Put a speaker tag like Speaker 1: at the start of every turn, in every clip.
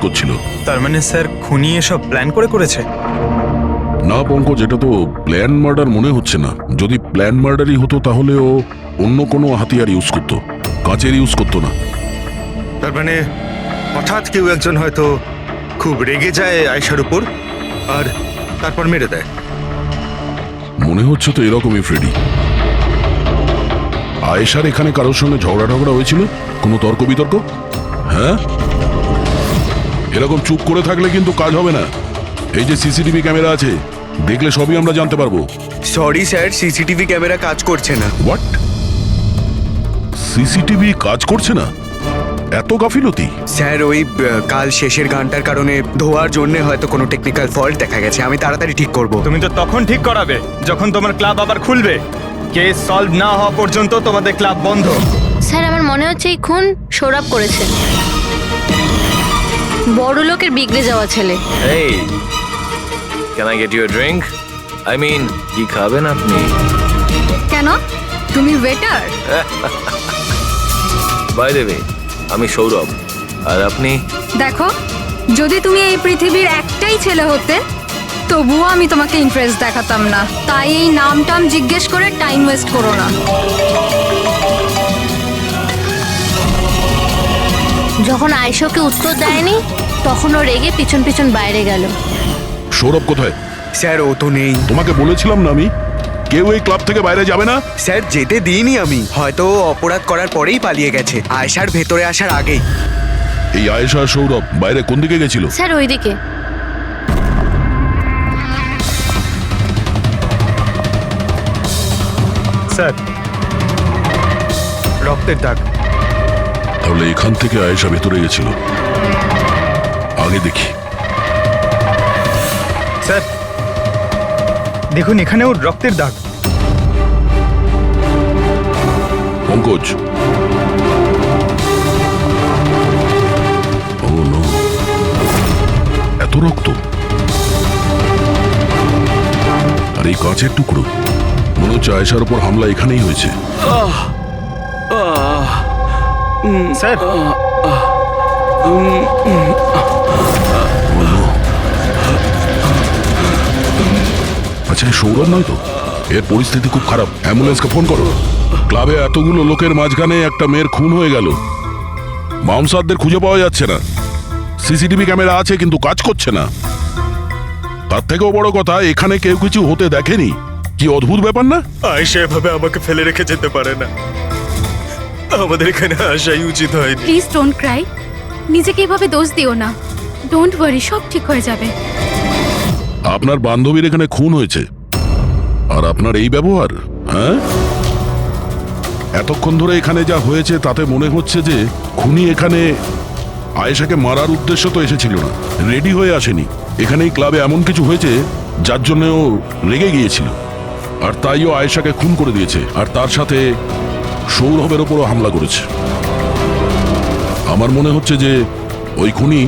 Speaker 1: করছিল।
Speaker 2: তার মানে স্যার খুনি এসব প্ল্যান করে করেছে?
Speaker 1: না পঙ্কজ, এটা তো প্ল্যান মার্ডার মনে হচ্ছে না। যদি প্ল্যান মার্ডারই হতো তাহলে ও অন্য কোনো হাতিয়ার ইউজ করতো, কাচের ইউজ করতো না।
Speaker 3: তার মানে হঠাৎ কেউ একজন হয়তো খুব রেগে যায় আয়েশার উপর আর তারপর মেরে দেয়।
Speaker 1: মনে হচ্ছে তো এরকমই ফ্রেডি। আয়েশার এখানে কারোর সঙ্গে ঝগড়া হয়েছিল? কোনো তর্ক বিতর্ক? হ্যাঁ, এরকম চুপ করে থাকলে কিন্তু কাজ হবে না। এই যে সিসিটিভি ক্যামেরা আছে, দেখলে সবই আমরা জানতে পারবো।
Speaker 4: সরি স্যার, সিসিটিভি ক্যামেরা কাজ করছে না।
Speaker 1: হোয়াট? সিসিটিভি কাজ করছে না? এত গাফিলতি?
Speaker 4: স্যার ওই কাল শেষের গানটার কারণে ধোয়ার জন্য হয়তো কোনো টেকনিক্যাল ফল্ট দেখা গেছে। আমি তাড়াতাড়ি ঠিক করব।
Speaker 2: তুমি তো তখন ঠিক করাবে যখন তোমার ক্লাব আবার খুলবে। কেস সলভ না হওয়া পর্যন্ত তোমাদের ক্লাব বন্ধ।
Speaker 5: স্যার আমার মনে হচ্ছে এই খুন সৌরভ করেছে। বড় লোকের বিগড়ে যাওয়া ছেলে।
Speaker 6: Hey, can I get you a drink? I mean, কি খাবেন আপনি?
Speaker 5: কেন? তুমি ওয়েটার?
Speaker 6: By the way, আমি সৌরভ। আর আপনি?
Speaker 7: দেখো, যদি তুমি এই পৃথিবীর একটাই ছেলে হতে তবুও আমি তোমাকে ইন্টারেস্ট দেখাতাম না। তাই এই নাম টাম জিজ্ঞেস করে টাইম ওয়েস্ট করো না।
Speaker 5: যখন আয়েশাকে উত্তর দেয়নি তখন ও রেগে পিছন পিছন বাইরে গেল।
Speaker 1: সৌরভ কোথায়?
Speaker 4: স্যার ও তো নেই।
Speaker 1: তোমাকে বলেছিলাম না আমি, কেউ এই ক্লাব থেকে বাইরে যাবে না।
Speaker 4: স্যার যেতে দিইনি আমি। হয়তো ও অপরাধ করার পরেই পালিয়ে গেছে, আয়েশার ভেতরে আসার আগেই।
Speaker 1: এই আয়েশা আর সৌরভ বাইরে কোন দিকে গেছিল?
Speaker 5: স্যার ওইদিকে।
Speaker 2: স্যার রক্তের দাগ।
Speaker 1: তাহলে এখান থেকে আয়েশা ভেতরে গেছিল। আগে দেখি।
Speaker 2: স্যার দেখুন, এখানেও রক্তের দাগ।
Speaker 1: পঙ্কজ, ও নো, এত রক্ত! আর এই কাচের টুকরো, মনে হচ্ছে আয়েশার উপর হামলা এখানেই হয়েছে।
Speaker 2: স্যার
Speaker 1: আচ্ছা, এই সৌরভ নয় তো? এর পরিস্থিতি খুব খারাপ। অ্যাম্বুলেন্সকে ফোন করো। ক্লাবে এতগুলো লোকের মাঝখানে একটা মেয়ের খুন হয়ে গেল। মামসাদদের খুঁজে পাওয়া যাচ্ছে না। সিসিটিভি ক্যামেরা আছে কিন্তু কাজ করছে না। তার থেকেও বড় কথা, এখানে কেউ কিছু হতে দেখেনি। কি অদ্ভুত ব্যাপার না?
Speaker 3: আয়েশা এভাবে আমাকে ফেলে রেখে যেতে পারে না। আমাদের এখানে আসাই উচিত হয়নি।
Speaker 7: Please don't Cry. নিজেকে এভাবে দোষ দিও না। ডোন্ট ওয়ারি, সব ঠিক হয়ে যাবে।
Speaker 1: আপনার বান্ধবীর এখানে খুন হয়েছে আর আপনার এই ব্যবহার? হ্যাঁ, এতক্ষণ ধরে এখানে যা হয়েছে তাতে মনে হচ্ছে যে খুনি এখানে আয়েশাকে মারার উদ্দেশ্য তো এসেছিল না, রেডি হয়ে আসেনি। এখানেই ক্লাবে এমন কিছু হয়েছে যার জন্য ও রেগে গিয়েছিল, আর তাই ও আয়েশাকে খুন করে দিয়েছে। আর তার সাথে সৌরভের ওপরও হামলা করেছে। আমার মনে হচ্ছে যে ওই খুনি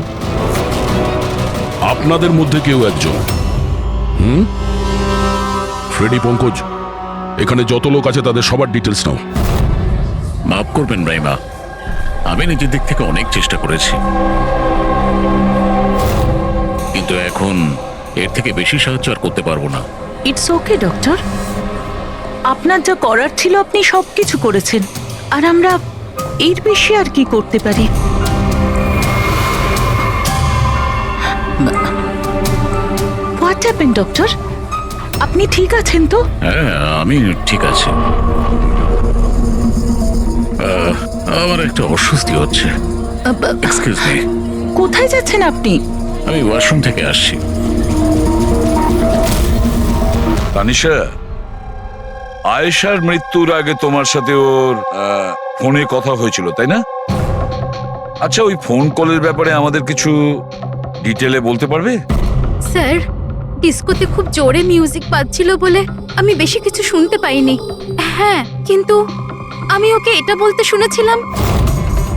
Speaker 1: আপনাদের মধ্যে কেউ একজন। ফ্রেডি, পঙ্কজ, এখানে যত লোক আছে তাদের সবার ডিটেলস নাও।
Speaker 8: মাফ করবেন রাইমা, আমি নিজের দিক থেকে অনেক চেষ্টা করেছি, কিন্তু এখন এর থেকে বেশি সাহায্য আর করতে পারবো না।
Speaker 9: ইটস ওকে ডক্টর, আপনার যা করার ছিল আপনি সবকিছু করেছেন, আর আমরা এর বেশি আর কি করতে পারি? What happened doctor? আপনি ঠিক আছেন তো?
Speaker 8: হ্যাঁ, আমি ঠিক আছি। আমার একটা অস্বস্তি হচ্ছে। Excuse me.
Speaker 9: কোথায় যাচ্ছেন আপনি?
Speaker 8: আমি ওয়াশরুম থেকে আসছি।
Speaker 10: তানিশা, আয়েশার মৃত্যুর আগে তোমার সাথে ওর ফোনে কথা হয়েছিল, তাই না? আচ্ছা, ওই ফোন কলের ব্যাপারে আমাদের কিছু ডিটেলে বলতে পারবে?
Speaker 7: স্যার, ডিস্কোতে খুব জোরে মিউজিক বাজছিল বলে আমি বেশি কিছু শুনতে পাইনি। হ্যাঁ, কিন্তু আমি ওকে এটা বলতে শুনেছিলাম।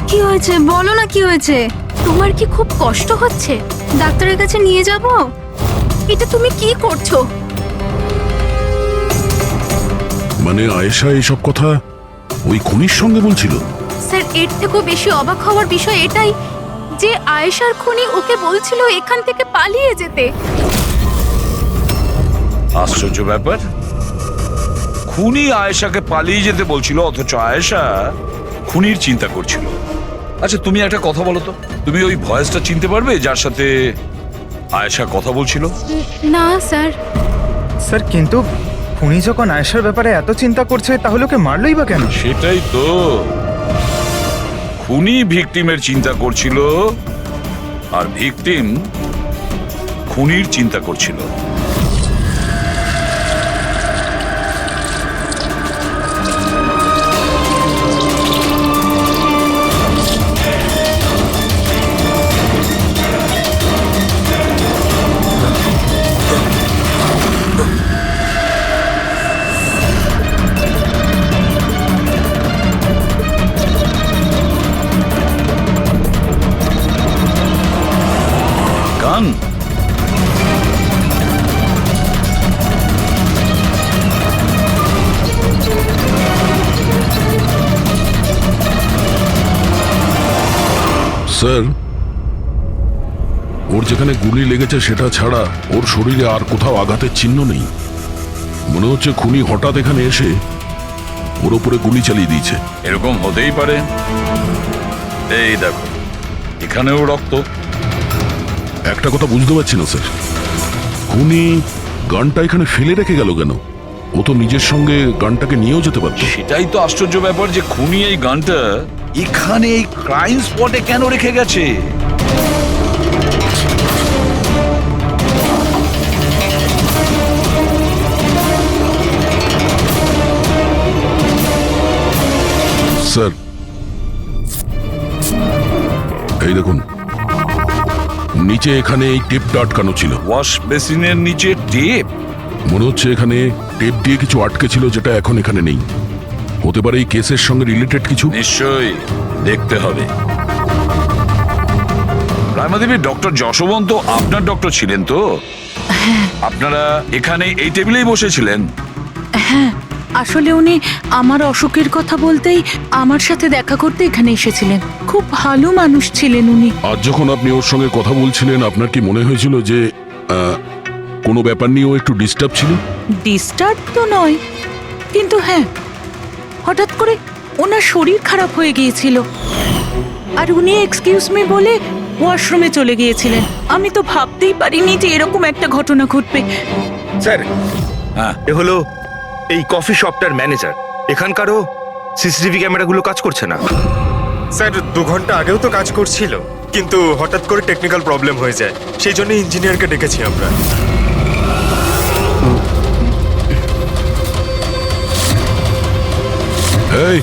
Speaker 7: কি হয়েছে বলো না, কি হয়েছে? তোমার কি খুব কষ্ট হচ্ছে? ডাক্তারের কাছে নিয়ে যাব? এটা তুমি কি করছো?
Speaker 1: মানে আয়েশা এইসব কথা ওই খুনির সঙ্গে বলছিল?
Speaker 7: স্যার, এর থেকেও বেশি অবাক হওয়ার বিষয় এটাই যে আয়েশার খুনি ওকে বলছিল এখান থেকে পালিয়ে যেতে।
Speaker 10: আশ্চর্য ব্যাপার, খুনি আয়েশাকে পালিয়ে যেতে বলছিল অথচ আয়েশা খুনির চিন্তা করছিল। আচ্ছা তুমি একটা কথা বলো তো, তুমি ওই ভয়েসটা চিনতে পারবে যার সাথে আয়েশা কথা বলছিল?
Speaker 7: না স্যার।
Speaker 2: স্যার কিন্তু খুনি যখন আয়েশার ব্যাপারে এত চিন্তা করছে তাহলে ওকে মারলই বা কেন?
Speaker 10: সেটাই তো, খুনি ভিকটিমের চিন্তা করছিল আর ভিকটিম খুনির চিন্তা করছিল। গান
Speaker 1: স্যার, ওর যেখানে গুলি লেগেছে সেটা ছাড়া ওর শরীরে আর কোথাও আঘাতের চিহ্ন নেই। মনে হচ্ছে খুনি হঠাৎ এখানে এসে ওর উপরে গুলি চালিয়ে দিয়েছে।
Speaker 10: এরকম হতেই পারে। এই দেখো, এখানেও রক্ত।
Speaker 1: একটা কথা বুঝতে পারছি না স্যার, খুনি গানটা এখানে ফেলে রেখে গেল কেন? ও তো নিজের সঙ্গে গানটাকে নিয়েও যেতে পারত।
Speaker 10: সেটাই তো আশ্চর্য ব্যাপার যে খুনি এই গানটা এখানে এই ক্রাইম স্পটে কেন রেখে গেছে।
Speaker 1: স্যার এই দেখুন, নিচে এখানে এই টেপটা আটকানো ছিল।
Speaker 10: ওয়াশ বেসিনের নিচে টেপ?
Speaker 1: মনে হচ্ছে এখানে টেপ দিয়ে কিছু আটকে ছিল যেটা এখন এখানে নেই। হতে পারে এই কেসের সঙ্গে রিলেটেড কিছু।
Speaker 10: নিশ্চয়ই দেখতে হবে। রায়মাদেবী, ডক্টর যশবন্ত আপনার ডক্টর ছিলেন তো? আপনারা এখানে এই টেবিলেই বসেছিলেন?
Speaker 9: হ্যাঁ, আসলে উনি আমার অসুখের কথা বলতেই আমার সাথে দেখা করতে এখানে এসেছিলেন। খুব ভালো মানুষ ছিলেন উনি।
Speaker 1: আজ যখন আপনি ওর সঙ্গে কথা বলছিলেন, আপনার কি মনে হয়েছিল যে কোনো ব্যাপার নিয়ে ও একটু ডিস্টার্ব ছিল?
Speaker 9: ডিস্টার্ব তো নয়, কিন্তু হ্যাঁ, হঠাৎ করে ওনার শরীর খারাপ হয়ে গিয়েছিল আর উনি এক্সকিউজ মি বলে ওয়াশরুমে চলে গিয়েছিলেন। আমি তো ভাবতেই পারিনি যে এরকম একটা ঘটনা ঘটবে।
Speaker 3: স্যার,
Speaker 10: হ্যাঁ,
Speaker 3: এ হলো এই কফি শপটার ম্যানেজার। এখানকারও সিসিটিভি ক্যামেরাগুলো কাজ করছে না।
Speaker 11: স্যার 2 ঘন্টা আগেও তো কাজ করছিল, কিন্তু হঠাৎ করে টেকনিক্যাল প্রবলেম হয়ে যায়, সেই জন্য ইঞ্জিনিয়ারকে ডেকেছি আমরা।
Speaker 1: এই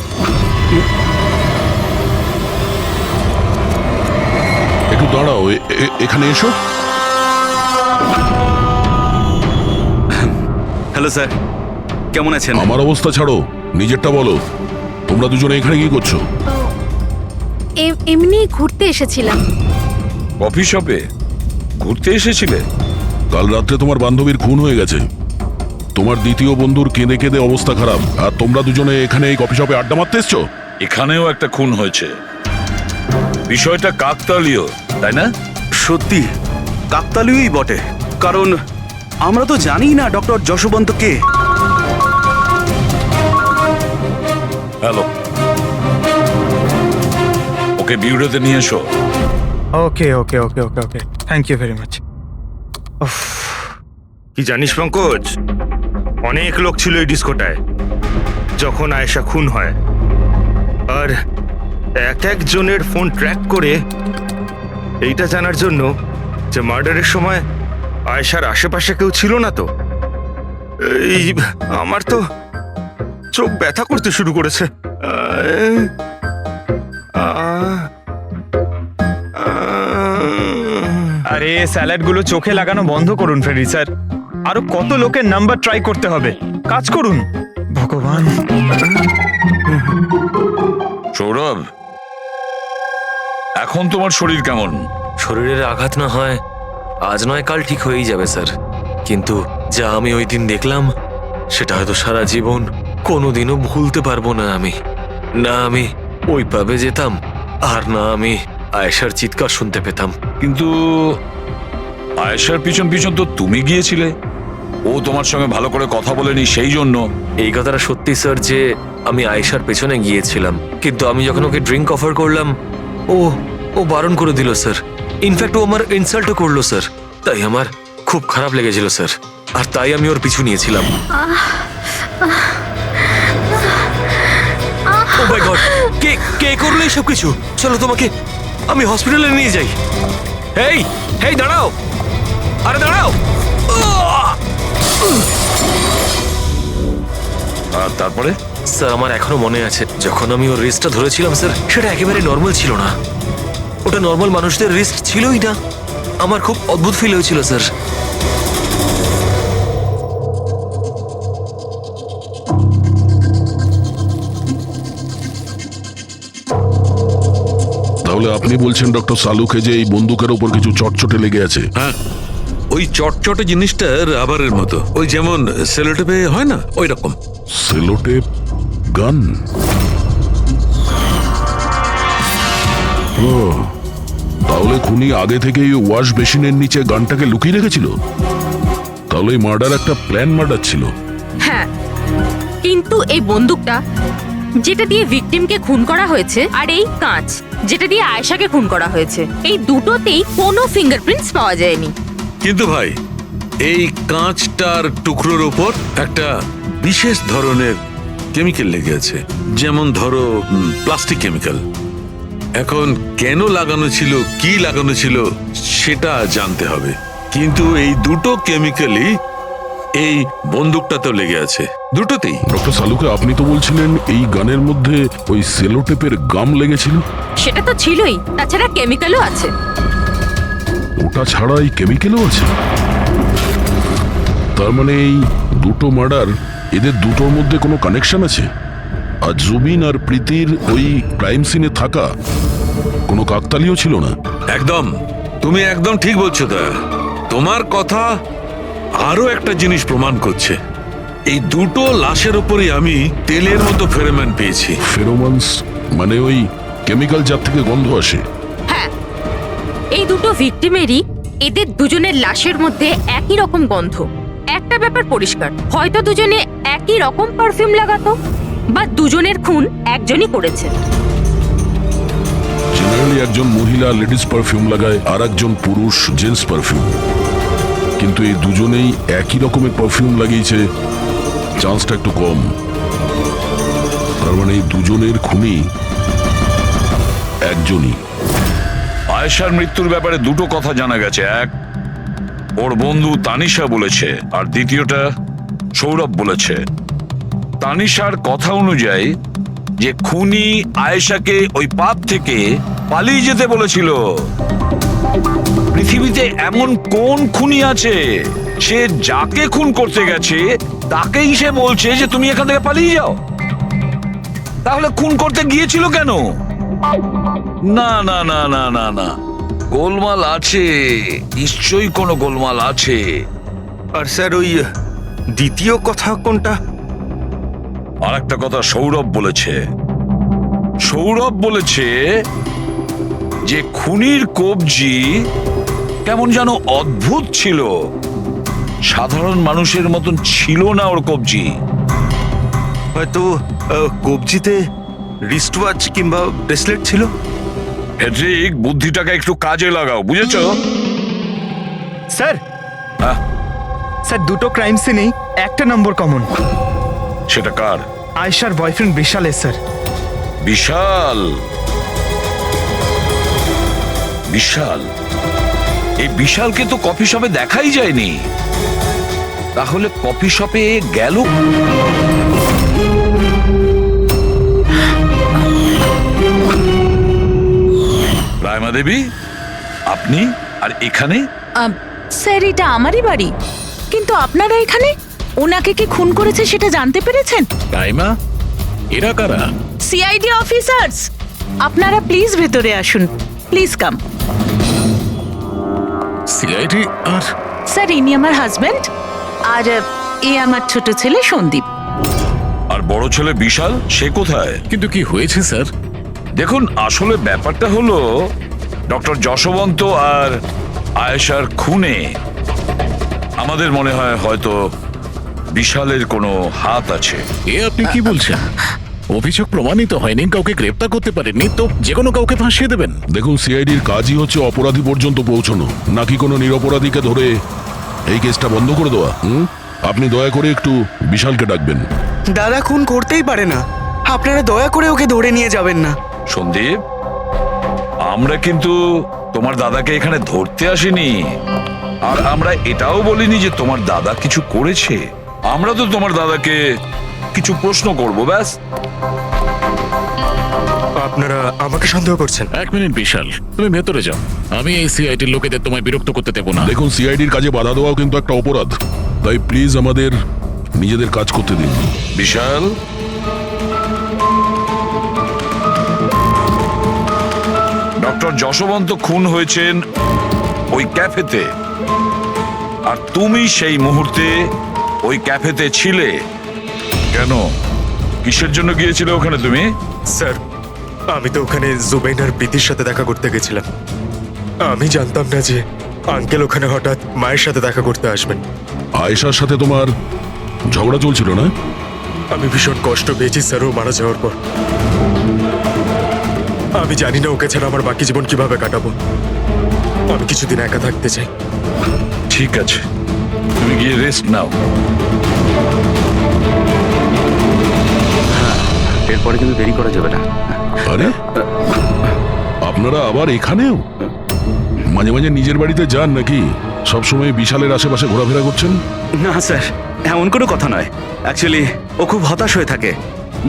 Speaker 1: একটু দাঁড়াও, এখানে এসো।
Speaker 4: হ্যালো স্যার, কেমন আছেন?
Speaker 1: আমার অবস্থা ছাড়ো, নিজেরটা বলো। তোমরা দুজনে এখানে কি করছো?
Speaker 7: এমনি ঘুরতে এসেছিলাম।
Speaker 10: কফি শপে ঘুরতে এসেছিলে?
Speaker 1: কাল রাত্রে তোমার বান্ধবীর খুন হয়ে গেছে। তোমার দ্বিতীয় বন্ধুর কেঁদে কেঁদে অবস্থা খারাপ, আর তোমরা দুজনে এখানে এই কফি শপে আড্ডা মারতে এসছো।
Speaker 10: এখানেও একটা খুন হয়েছে। বিষয়টা কাকতালীয়, তাই না?
Speaker 4: সত্যি কাকতালীয়ই বটে, কারণ আমরা তো জানি না ডক্টর যশবন্ত কে।
Speaker 10: হ্যালো, ওকে বিউরোতে নিয়ে এসো।
Speaker 2: ওকে ওকে ওকে ওকে ওকে, থ্যাংক ইউ ভেরি মাচ।
Speaker 3: কি জানিস পঙ্কজ, অনেক লোক ছিল এই ডিস্কোটায় যখন আয়েশা খুন হয়, আর এক একজনের ফোন ট্র্যাক করে এইটা জানার জন্য যে মার্ডারের সময় আয়েশার আশেপাশে কেউ ছিল না। তো এই আমার তো চোখ ব্যথা করতে শুরু করেছে।
Speaker 2: আরে স্যালাডগুলো চোখে লাগানো বন্ধ করুন ফেরি স্যার। আরো কত লোকের নাম্বার ট্রাই করতে হবে, কাজ করুন। ভগবান।
Speaker 10: সৌরভ, এখন তোমার শরীর কেমন?
Speaker 6: শরীরের আঘাত না হয় আজ নয় কাল ঠিক হয়েই যাবে স্যার, কিন্তু যা আমি ওই দিন দেখলাম সেটা হয়তো সারা জীবন কোনোদিনও ভুলতে পারবো না আমি। না আমি ওই পাবে যেতাম, আর না আমি আয়েশার চিৎকার শুনতে পেতাম।
Speaker 10: কিন্তু আয়েশার পিছন পিছন তো তুমি গিয়েছিলে, ও তোমার সঙ্গে ভালো করে কথা বলেনি সেই জন্য।
Speaker 6: এই কথাটা সত্যি স্যার যে আমি আয়েশার পেছনে গিয়েছিলাম, কিন্তু আমি যখন ওকে ড্রিঙ্ক অফার করলাম ও বারণ করে দিল স্যার। ইনফ্যাক্ট ও আমার ইনসাল্টও করলো স্যার। তাই আমার খুব খারাপ লেগেছিল স্যার, আর তাই আমি ওর পিছু নিয়েছিলাম। ও মাই গড, কে করলো এইসব কিছু? চলো তোমাকে আমি হসপিটালে নিয়ে যাই। হেই দাঁড়াও, আরে দাঁড়াও।
Speaker 10: আর তারপরে?
Speaker 6: স্যার আমার এখনো মনে আছে যখন আমি ওর রিস্টটা ধরেছিলাম স্যার, সেটা একেবারে নর্মাল ছিল না। ওটা নর্মাল মানুষদের রিস্ট ছিলই না। আমার খুব অদ্ভুত ফিল হয়েছিল স্যার।
Speaker 1: তাহলে আপনি বলছেন ডক্টর সালুকে যে এই বন্দুকের ওপর কিছু চটচটে লেগে আছে?
Speaker 12: হ্যাঁ, ওই চটচটে জিনিসটা রাবারের মতো, ওই যেমন সেলোটেপে হয় না, ওই রকম।
Speaker 1: সেলোটেপ গান? ও, তাহলে খুনি আগে থেকেই ওয়াশ বেসিনের নিচে গানটাকে লুকিয়ে রেখেছিল। তাহলে এই মার্ডার একটা প্ল্যান মার্ডার ছিল।
Speaker 7: হ্যাঁ, কিন্তু এই বন্দুকটা যেটা দিয়ে ভিকটিমকে খুন করা হয়েছে আর এই কাঁচ যেটা দিয়ে আয়েশাকে খুন করা হয়েছে, এই দুটোতেই কোনো ফিঙ্গারপ্রিন্টস পাওয়া যায়নি।
Speaker 12: কিন্তু ভাই, এই কাঁচটার টুকরোর ওপর একটা বিশেষ ধরনের কেমিক্যাল লেগে আছে, যেমন ধরো প্লাস্টিক কেমিক্যাল। এখন কেন লাগানো ছিল, কি লাগানো ছিল সেটা জানতে হবে, কিন্তু এই দুটো কেমিক্যালই এই বন্দুকটাতেও লেগে আছে, দুটোতেই।
Speaker 1: ডক্টর সালুকে, আপনি তো বলছিলেন এই গানের মধ্যে ওই সেলোটেপের গাম লেগেছিল।
Speaker 7: সেটা তো ছিলই, তাছাড়া কেমিক্যালও আছে।
Speaker 1: ওটা ছাড়া এই কেমিক্যালও আছে? তার মানে এই দুটো মার্ডার, এদের দুটোর মধ্যে কোনো কানেকশন আছে? আর জুবিন আর প্রীতির ওই ক্রাইম সিনে থাকা কোনো কাকতালীয় ছিল না?
Speaker 12: একদম, তুমি একদম ঠিক বলছো। তোমার কথা আরো একটা জিনিস প্রমাণ করছে, এই দুটো লাশের উপরই আমি তেলের মতো ফেরোমন পেয়েছি।
Speaker 1: ফেরোমনস মানে ওই কেমিক্যাল যার থেকে গন্ধ আসে?
Speaker 7: হ্যাঁ, এই দুটো ভিকটিমেরই এদের দুজনের লাশের মধ্যে একই রকম গন্ধ। একটা ব্যাপার পরিষ্কার, হয়তো দুজনে একই রকম পারফিউম লাগাতো, বা দুজনের খুন একজনই করেছে।
Speaker 1: জেনারেলি একজন মহিলা লেডিস পারফিউম লাগায়, আর একজন পুরুষ জেন্টস পারফিউম। কিন্তু এই দুজনেই একই রকমের পারফিউম লাগিয়েছে, চান্সটা একটু কম। তার মানে এই দুজনের খুনি একজনই।
Speaker 10: আয়েশার মৃত্যুর ব্যাপারে দুটো কথা জানা গেছে। এক, ওর বন্ধু তানিশা বলেছে, আর দ্বিতীয়টা সৌরভ বলেছে। তানিশার কথা অনুযায়ী যে খুনি আয়েশাকে ওই পাপ থেকে পালিয়ে যেতে বলেছিল। পৃথিবীতে এমন কোন খুনি আছে সে যাকে খুন করতে গেছে তাকেই সে বলছে যে তুমি এখান থেকে পালিয়ে যাও? তাহলে খুন করতে গিয়েছিল কেন? না না না না না না, গোলমাল আছে, নিশ্চয়ই কোনো গোলমাল আছে।
Speaker 11: আর স্যার, ওই দ্বিতীয় কথা কোনটা?
Speaker 10: আর একটা কথা সৌরভ বলেছে। সৌরভ বলেছে যে খুনির কবজি কেমন যেন অদ্ভুত ছিল, সাধারণ মানুষের মতন ছিল না ওর কবজি।
Speaker 11: হয়তো কবজিতে রিস্ট ওয়াচ কিংবা ব্রেসলেট ছিল।
Speaker 10: হেড্রিক, বুদ্ধিটাকে একটু কাজে লাগাও, বুঝেছো?
Speaker 2: স্যার,
Speaker 10: হ্যাঁ?
Speaker 2: স্যার দুটো ক্রাইম সিনেই একটা নম্বর কমন।
Speaker 10: সেটা কার?
Speaker 2: আয়েশার বয়ফ্রেন্ড বিশালের স্যার।
Speaker 10: বিশাল? বিশাল? এই বিশালকে তো কফি শপে দেখাই যায়নি, তাহলে কফি শপে গেল? রায়মা দেবী, আপনি আর এখানে?
Speaker 9: স্যার, এটা আমারই বাড়ি, কিন্তু আপনারা এখানে? ওনাকে কি খুন করেছে সেটা জানতে পেরেছেন?
Speaker 8: রাইমা, এরা কারা?
Speaker 9: CID officers. আপনারা প্লিজ ভেতরে আসুন, প্লিজ কাম।
Speaker 8: সিআইডি? আর
Speaker 9: স্যার, ইনি আমার হাজবেন্ড, আর এ আমার ছোট ছেলে সন্দীপ।
Speaker 10: আর বড় ছেলে বিশাল, সে কোথায়?
Speaker 8: কিন্তু কি হয়েছে স্যার?
Speaker 10: দেখুন, আসলে ব্যাপারটা হলো ডক্টর যশবন্ত আর আয়েশার খুনে আমাদের মনে হয় হয়তো বিশালের কোনো হাত আছে।
Speaker 8: এ আপনি কি বলছেন? অভিযোগ প্রমাণিত হয়নি, কাউকে গ্রেপ্তার করতে পারেননি, তো যে কোনো কাউকে ফাঁসিয়ে দেবেন?
Speaker 1: দেখুন, সিআইডির কাজই হচ্ছে অপরাধী পর্যন্ত পৌঁছানো, নাকি কোনো নিরপরাধীকে ধরে এই কেসটা বন্ধ করে দেওয়া। আপনি দয়া করে একটু বিশালকে ডাকবেন।
Speaker 4: দাদা খুন করতেই পারে না, আপনারা দয়া করে ওকে ধরে নিয়ে যাবেন না।
Speaker 10: সন্দীপ, আমরা কিন্তু তোমার দাদাকে এখানে ধরতে আসিনি, আর আমরা এটাও বলিনি যে তোমার দাদা কিছু করেছে। আমরা তো তোমার দাদাকে কিছু প্রশ্ন করব, ব্যাস।
Speaker 11: আপনারা আমাকে সন্দেহ করছেন?
Speaker 8: এক মিনিট বিশাল, তুমি ভেতরে যাও। আমি এই সিআইটির লোকেদের তোমায় বিরক্ত করতে দেবো না।
Speaker 1: দেখুন, সিআইডির কাজে বাধা দেওয়াও কিন্তু একটা অপরাধ, তাই প্লিজ আমাদের নিজেদের কাজ করতে দিন।
Speaker 10: বিশাল, ডক্টর যশবন্ত খুন হয়েছেন ওই ক্যাফেতে, আর তুমি সেই মুহূর্তে ওই ক্যাফেতে ছিলে। কেন, কিসের জন্য গিয়েছিলে ওখানে তুমি?
Speaker 11: স্যার, আমি তো ওখানে জুবাইন আর প্রীতির সাথে দেখা করতে গেছিলাম। আমি জানতাম না যে আঙ্কেল ওখানে হঠাৎ মায়ের সাথে দেখা করতে আসবেন।
Speaker 1: আয়েশার সাথে তোমার ঝগড়া চলছিল না?
Speaker 11: আমি ভীষণ কষ্ট পেয়েছি স্যার ও মারা যাওয়ার পর। আমি জানি না ওকে ছাড়া আমার বাকি জীবন কিভাবে কাটাবো। আমি কিছুদিন একা থাকতে চাই।
Speaker 10: ঠিক আছে, তুমি গিয়ে রেস্ট নাও।
Speaker 13: এরপরে কিন্তু দেরি করা যাবে না।
Speaker 1: আরে, আপনারা আবার এখানেও? মাঝে মাঝে নিজের বাড়িতে যান নাকি? সবসময় বিশালের আশেপাশে ঘোরাফেরা করছেন?
Speaker 13: না স্যার, এমন কোনো কথা নয়। অ্যাকচুয়ালি ও খুব হতাশ হয়ে থাকে,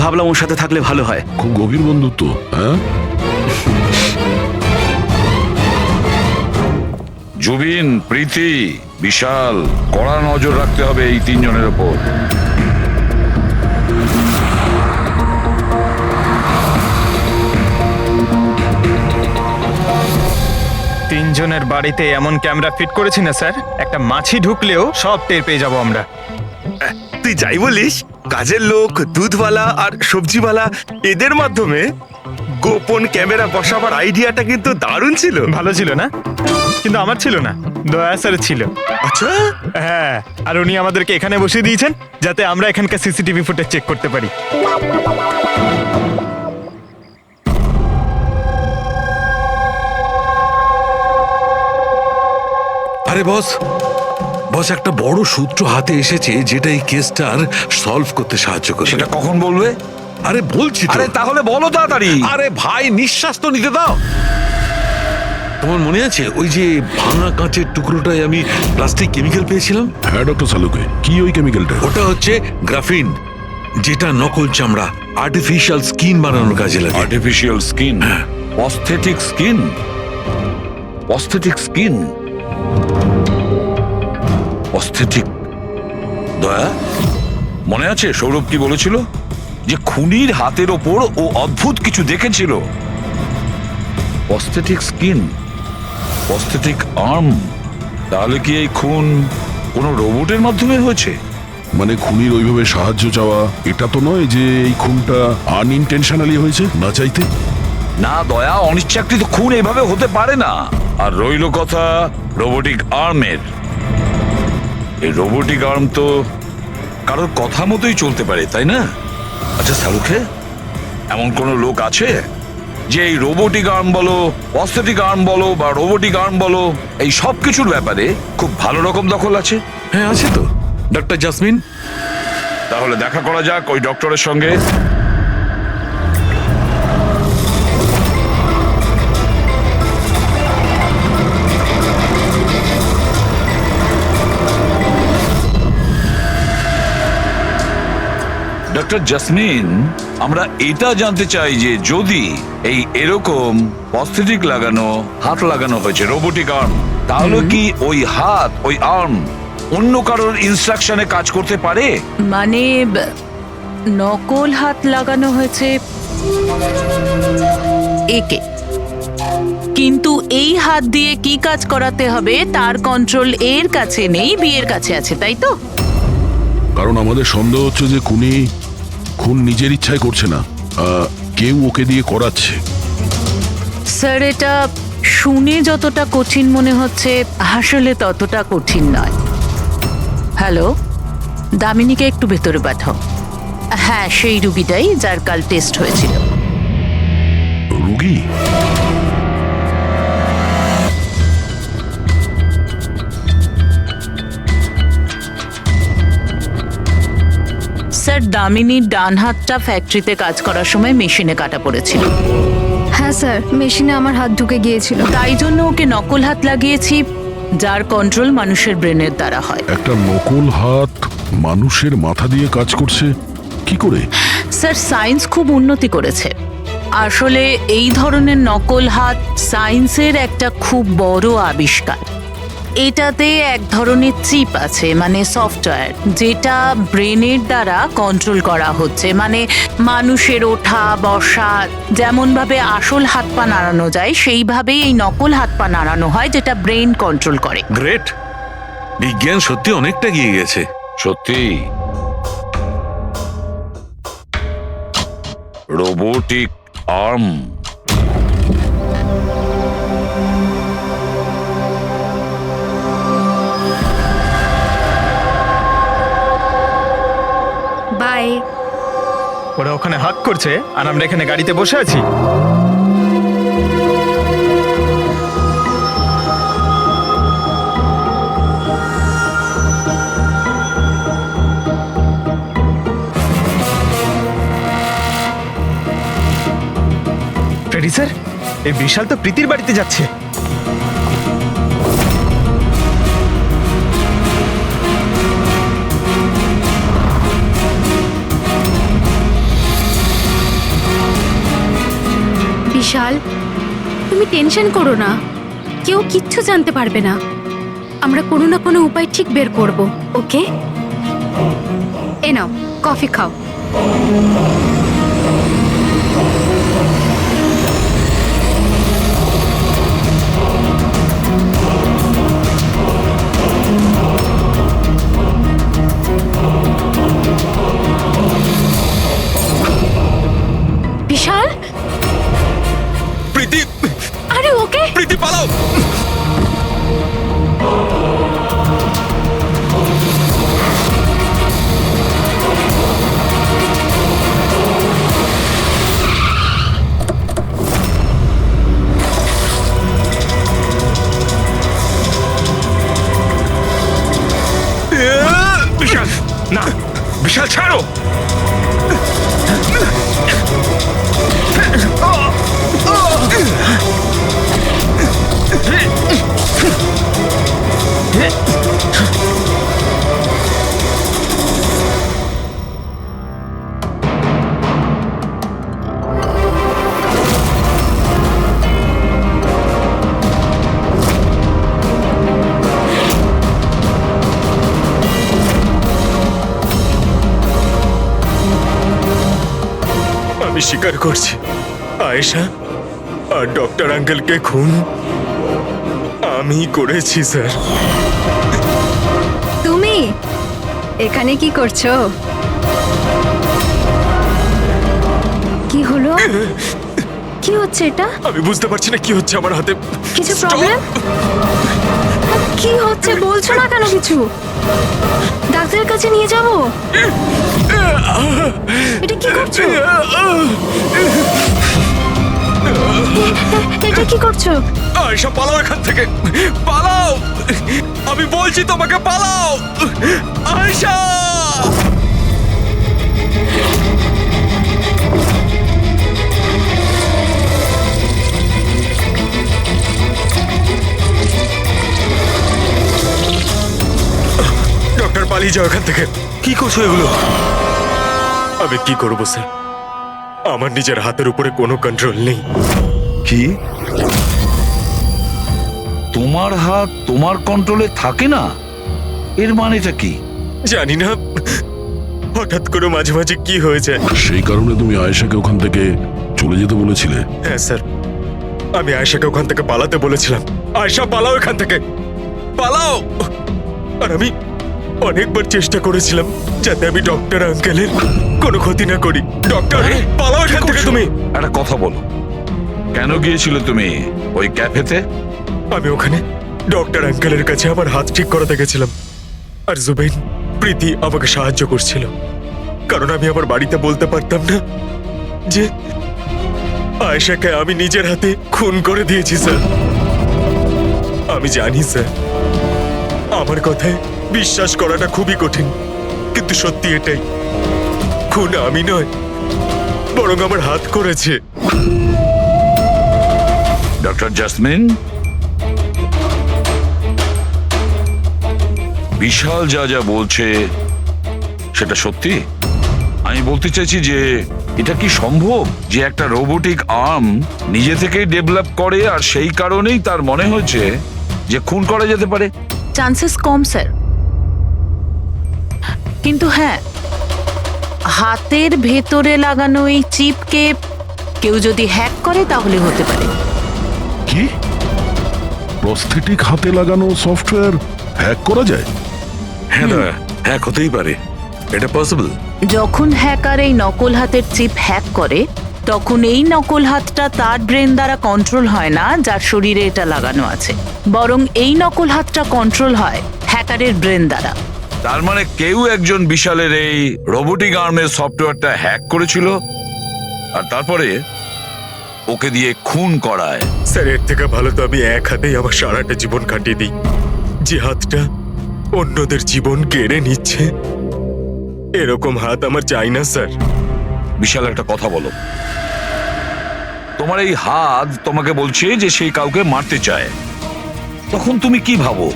Speaker 13: ভাবলাম ওর সাথে থাকলে ভালো হয়।
Speaker 1: খুব গভীর বন্ধুত্ব, হ্যাঁ?
Speaker 10: জুবিন, প্রীতি, বিশাল, কড়া নজর রাখতে হবে এই তিনজনের ওপর।
Speaker 2: তিনজনের বাড়িতে এমন ক্যামেরা ফিট করেছি না স্যার, একটা মাছি ঢুকলেও সব টের পেয়ে যাবো আমরা।
Speaker 3: তুই যাই বলিস, কাজের লোক, দুধওয়ালা আর সবজিওয়ালা, এদের মাধ্যমে গোপন ক্যামেরা বসাবার আইডিয়াটা কিন্তু দারুণ ছিল।
Speaker 2: ভালো ছিল না? কিন্তু আমার ছিল না, দয়া স্যার ছিল।
Speaker 3: আচ্ছা,
Speaker 2: হ্যাঁ, আর উনি আমাদেরকে এখানে বসিয়ে দিয়েছেন যাতে আমরা এখানকার সিসিটিভি ফুটেজ চেক করতে পারি।
Speaker 12: আরে বস, একটা বড় সূত্র হাতে এসেছে যেটা এই কেসটার সলভ করতে সাহায্য করবে।
Speaker 10: সেটা কখন বলবে?
Speaker 12: আরে বলছি তো।
Speaker 10: আরে তাহলে বলো তাড়াতাড়ি।
Speaker 12: আরে ভাই, নিঃশ্বাস তো নিতে দাও। তোমার মনে আছে ওই যে ভাঙা কাঁচের টুকরোটায় আমি প্লাস্টিক কেমিক্যাল পেয়েছিলাম?
Speaker 1: হ্যাঁ ডক্টর সালুকে, কি ওই কেমিক্যালটা?
Speaker 12: ওটা হচ্ছে গ্রাফিন, যেটা নকল চামড়া, আর্টিফিশিয়াল স্কিন বানানোর কাজে লাগে।
Speaker 10: Artificial skin, prosthetic skin, prosthetic skin, prosthetic. দয়া, মনে আছে সৌরভ কি বলেছিল? যে খুনির হাতের ওপর ও অদ্ভুত কিছু দেখেছিল। Prosthetic skin, prosthetic arm. তাহলে কি এই খুন কোনো রোবটের মাধ্যমে হয়েছে?
Speaker 1: মানে খুনির ওইভাবে সাহায্য চাওয়া এটা তো নয় যে এই খুনটা আনইনটেনশনালি হয়েছে, না চাইতে?
Speaker 10: না দয়া, অনিচ্ছাকৃত খুন এভাবে হতে পারে না। আর রইল কথা রোবোটিক আর্মের। এই রোবোটিক আর্ম তো কারোর কথা মতোই চলতে পারে, তাই না? আচ্ছা সালুকে, এমন কোনো লোক আছে যে এই রোবোটিক আর্ম বলো, প্রস্থেটিক আর্ম বলো বা রোবোটিক আর্ম বলো, এই সব কিছুর ব্যাপারে খুব ভালো রকম দখল আছে?
Speaker 12: হ্যাঁ আছে তো, ডক্টর জাসমিন।
Speaker 10: তাহলে দেখা করা যাক ওই ডক্টরের সঙ্গে। ডক্টর জাসমিন, আমরা এটা জানতে চাই যে যদি এই এরকম প্রস্থেটিক লাগানো হাত লাগানো হয়েছে, রোবোটিক আর্ম, তাহলে কি ওই হাত, ওই আর্ম অন্য কারোর ইনস্ট্রাকশনে কাজ করতে পারে?
Speaker 9: মানে নকল হাত লাগানো হয়েছে একে, কিন্তু এই হাত দিয়ে কি কাজ করাতে হবে তার কন্ট্রোল এর কাছে নেই, বিয়ের কাছে আছে, তাই তো?
Speaker 1: কারণ আমাদের সন্দেহ হচ্ছে যে খুন নিজের ইচ্ছায় করছে না, কেউ ওকে দিয়ে করাচ্ছে।
Speaker 9: স্যার, এটা শুনে যতটা কঠিন মনে হচ্ছে আসলে ততটা কঠিন নয়। হ্যালো, দামিনীকে একটু ভেতরে পাঠাও। হ্যাঁ, সেই রুগীটাই যার কাল টেস্ট হয়েছিল।
Speaker 1: রুগী?
Speaker 9: স্যার, দামিনীর ডান হাতটা ফ্যাক্টরিতে কাজ করার সময় মেশিনে কাটা পড়েছিল।
Speaker 7: হ্যাঁ স্যার, মেশিনে আমার হাত ঢুকে গিয়েছিল।
Speaker 9: তাই জন্য ওকে নকল হাত লাগিয়েছি, যার কন্ট্রোল মানুষের ব্রেনের দ্বারা হয়।
Speaker 1: একটা নকল হাত মানুষের মাথা দিয়ে কাজ করছে কি করে?
Speaker 9: স্যার, সায়েন্স খুব উন্নতি করেছে। আসলে এই ধরনের নকল হাত সায়েন্সের একটা খুব বড় আবিষ্কার। এটাতে এক ধরনের চিপ আছে, মানে সফটওয়্যার, যেটা ব্রেনের দ্বারা কন্ট্রোল করা হচ্ছে। মানে মানুষের ওঠা বসা যেমন ভাবে আসল হাত পা নাড়ানো যায়, সেইভাবেই এই নকল হাত পা নাড়ানো হয়, যেটা ব্রেন কন্ট্রোল করে।
Speaker 12: গ্রেট, বিজ্ঞান সত্যি অনেকটা এগিয়ে গেছে।
Speaker 10: সত্যি রোবোটিক আর্ম।
Speaker 7: বাই।
Speaker 2: ওরা ওখানে হাত করছে আর আমরা এখানে গাড়িতে বসে আছি। ফ্রেডি স্যার, এই বিশাল তো প্রীতির বাড়িতে যাচ্ছে।
Speaker 7: বিশাল, তুমি টেনশন করো না, কেউ কিচ্ছু জানতে পারবে না। আমরা কোনো না কোনো উপায় ঠিক বের করব, ওকে? এ নাও, কফি খাও। বিশাল,
Speaker 11: প্রীতি,
Speaker 7: আরে ওকে।
Speaker 11: প্রীতি পালাও।
Speaker 3: বিশাল, না, বিশাল ছাড়ো।
Speaker 11: আমি স্বীকার করছি, আয়েশা আর ডক্টর আঙ্কেলকে খুন আমি করেছি স্যার।
Speaker 7: তুমি এখানে কি করছো? কি হলো? কি হচ্ছে এটা?
Speaker 11: আমি বুঝতে পারছি না কি হচ্ছে আমার হাতে।
Speaker 7: কিছু প্রবলেম? কি হচ্ছে বলছো না কেন কিছু? ডাক্তারের কাছে নিয়ে যাব? এটা কি করছো? এটা কি করছো?
Speaker 11: আয়েশা, পালাও এখান থেকে, পালাও। আমি বলছি তোমাকে পালাও, আয়েশা। ডক্টর, পালিয়ে যাও এখান থেকে।
Speaker 3: কি করছো এগুলো?
Speaker 11: আমি কি করবো স্যার? আমার নিজের হাতের উপরে কোনো কন্ট্রোল নেই।
Speaker 10: কি তোমার হাত তোমার কন্ট্রোলে থাকে না? এর মানেটা কি?
Speaker 11: জানি না, হঠাৎ করে মাঝে মাঝে কি হয়ে যায়।
Speaker 1: সেই কারণে তুমি আয়েশাকে ওখান থেকে চলে যেতে বলেছিলে?
Speaker 11: হ্যাঁ স্যার, আমি আয়েশাকে ওখান থেকে পালাতে বলেছিলাম। আয়েশা, পালাও এখান থেকে, পালাও। আর আমি অনেকবার চেষ্টা করেছিলাম যাতে আমি ডক্টর আঙ্কেলের কোনো ক্ষতি না করি। ডক্টর, পালাও এখান থেকে তুমি।
Speaker 10: একটা কথা বলো, কেন গিয়েছিল তুমি ওই ক্যাফেতে?
Speaker 11: আমি ওখানে ডক্টর আঙ্কেলের কাছে আমার হাত ঠিক করাতে গেছিলাম, আর জুবেইন প্রীতি আমাকে সাহায্য করছিল, কারণ আমি আমার বাড়িতে বলতে পারতাম না যে আয়েশাকে আমি নিজের হাতে খুন করে দিয়েছি স্যার। আমি জানি স্যার, আমার কথায় বিশ্বাস করাটা খুবই কঠিন, কিন্তু সত্যি এটাই, খুন আমি নয়, বরং আমার হাত করেছে।
Speaker 10: ডক্টর জাসমিন, বিশাল যা যা বলছে সেটা সত্যি? আমি বলতে চাইছি যে এটা কি সম্ভব যে একটা রোবোটিক আর্ম নিজে থেকেই ডেভেলপ করে আর সেই কারণেই তার মনে হয়েছে যে খুন করা যেতে পারে?
Speaker 9: চান্সেস কম স্যার, কিন্তু হ্যাঁ, হাতের ভেতরে লাগানো এই চিপকে কেউ যদি হ্যাক করে তাহলে হতে পারে।
Speaker 1: কি প্রস্থেটিক হাতে লাগানো সফটওয়্যার হ্যাক করা যায়?
Speaker 12: হ্যাঁ দাদা, হ্যাক হতেই পারে, এটা পসিবল।
Speaker 9: যখন হ্যাকার এই নকল হাতের চিপ হ্যাক করে, তখন এই নকল হাতটা তার ব্রেন দ্বারা কন্ট্রোল হয় না যার শরীরে এটা লাগানো আছে, বরং এই নকল হাতটা কন্ট্রোল হয় হ্যাকারের ব্রেন দ্বারা।
Speaker 10: তার মানে কেউ একজন বিশালের এই রোবোটিক আর্মের সফটওয়্যারটা হ্যাক করেছিল আর তারপরে ওকে দিয়ে খুন করায়।
Speaker 11: স্যার, এর থেকে ভালো তো আমি এক হাতেই আমার সারাটা জীবন কাটিয়ে দিই। যে হাতটা অন্যদের জীবন কেড়ে নিচ্ছে, এরকম হাত আমার চাই না স্যার।
Speaker 10: বিশাল একটা কথা বলো, তোমার এই হাত তোমাকে বলছে যে সেই কাউকে মারতে চায়, তখন তুমি কি ভাবো?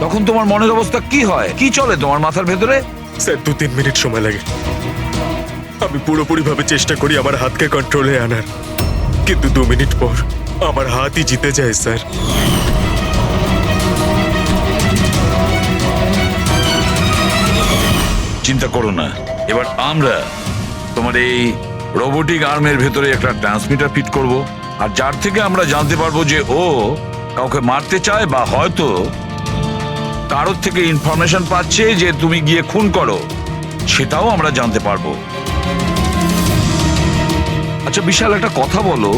Speaker 10: তখন তোমার মনের অবস্থা কি হয়, কি চলে তোমার মাথার ভেতরে?
Speaker 11: স্যার, 2-3 মিনিট সময় লাগে। আমি পুরোপুরি ভাবে চেষ্টা করি আমার হাতকে কন্ট্রোলে আনার, কিন্তু 2 মিনিট পর আমার হাতই জিতে যায় স্যার।
Speaker 10: চিন্তা করো না, এবার আমরা তোমার এই রোবোটিক আর্মের ভেতরে একটা ট্রান্সমিটার ফিট করব, আর যার থেকে আমরা জানতে পারবো যে ও কাউকে মারতে চায় বা হয়তো কারোর থেকে ইনফরমেশন পাচ্ছে যে তুমি গিয়ে খুন করো, সেটাও আমরা জানতে পারবো। আচ্ছা বিশাল, একটা কথা বলো,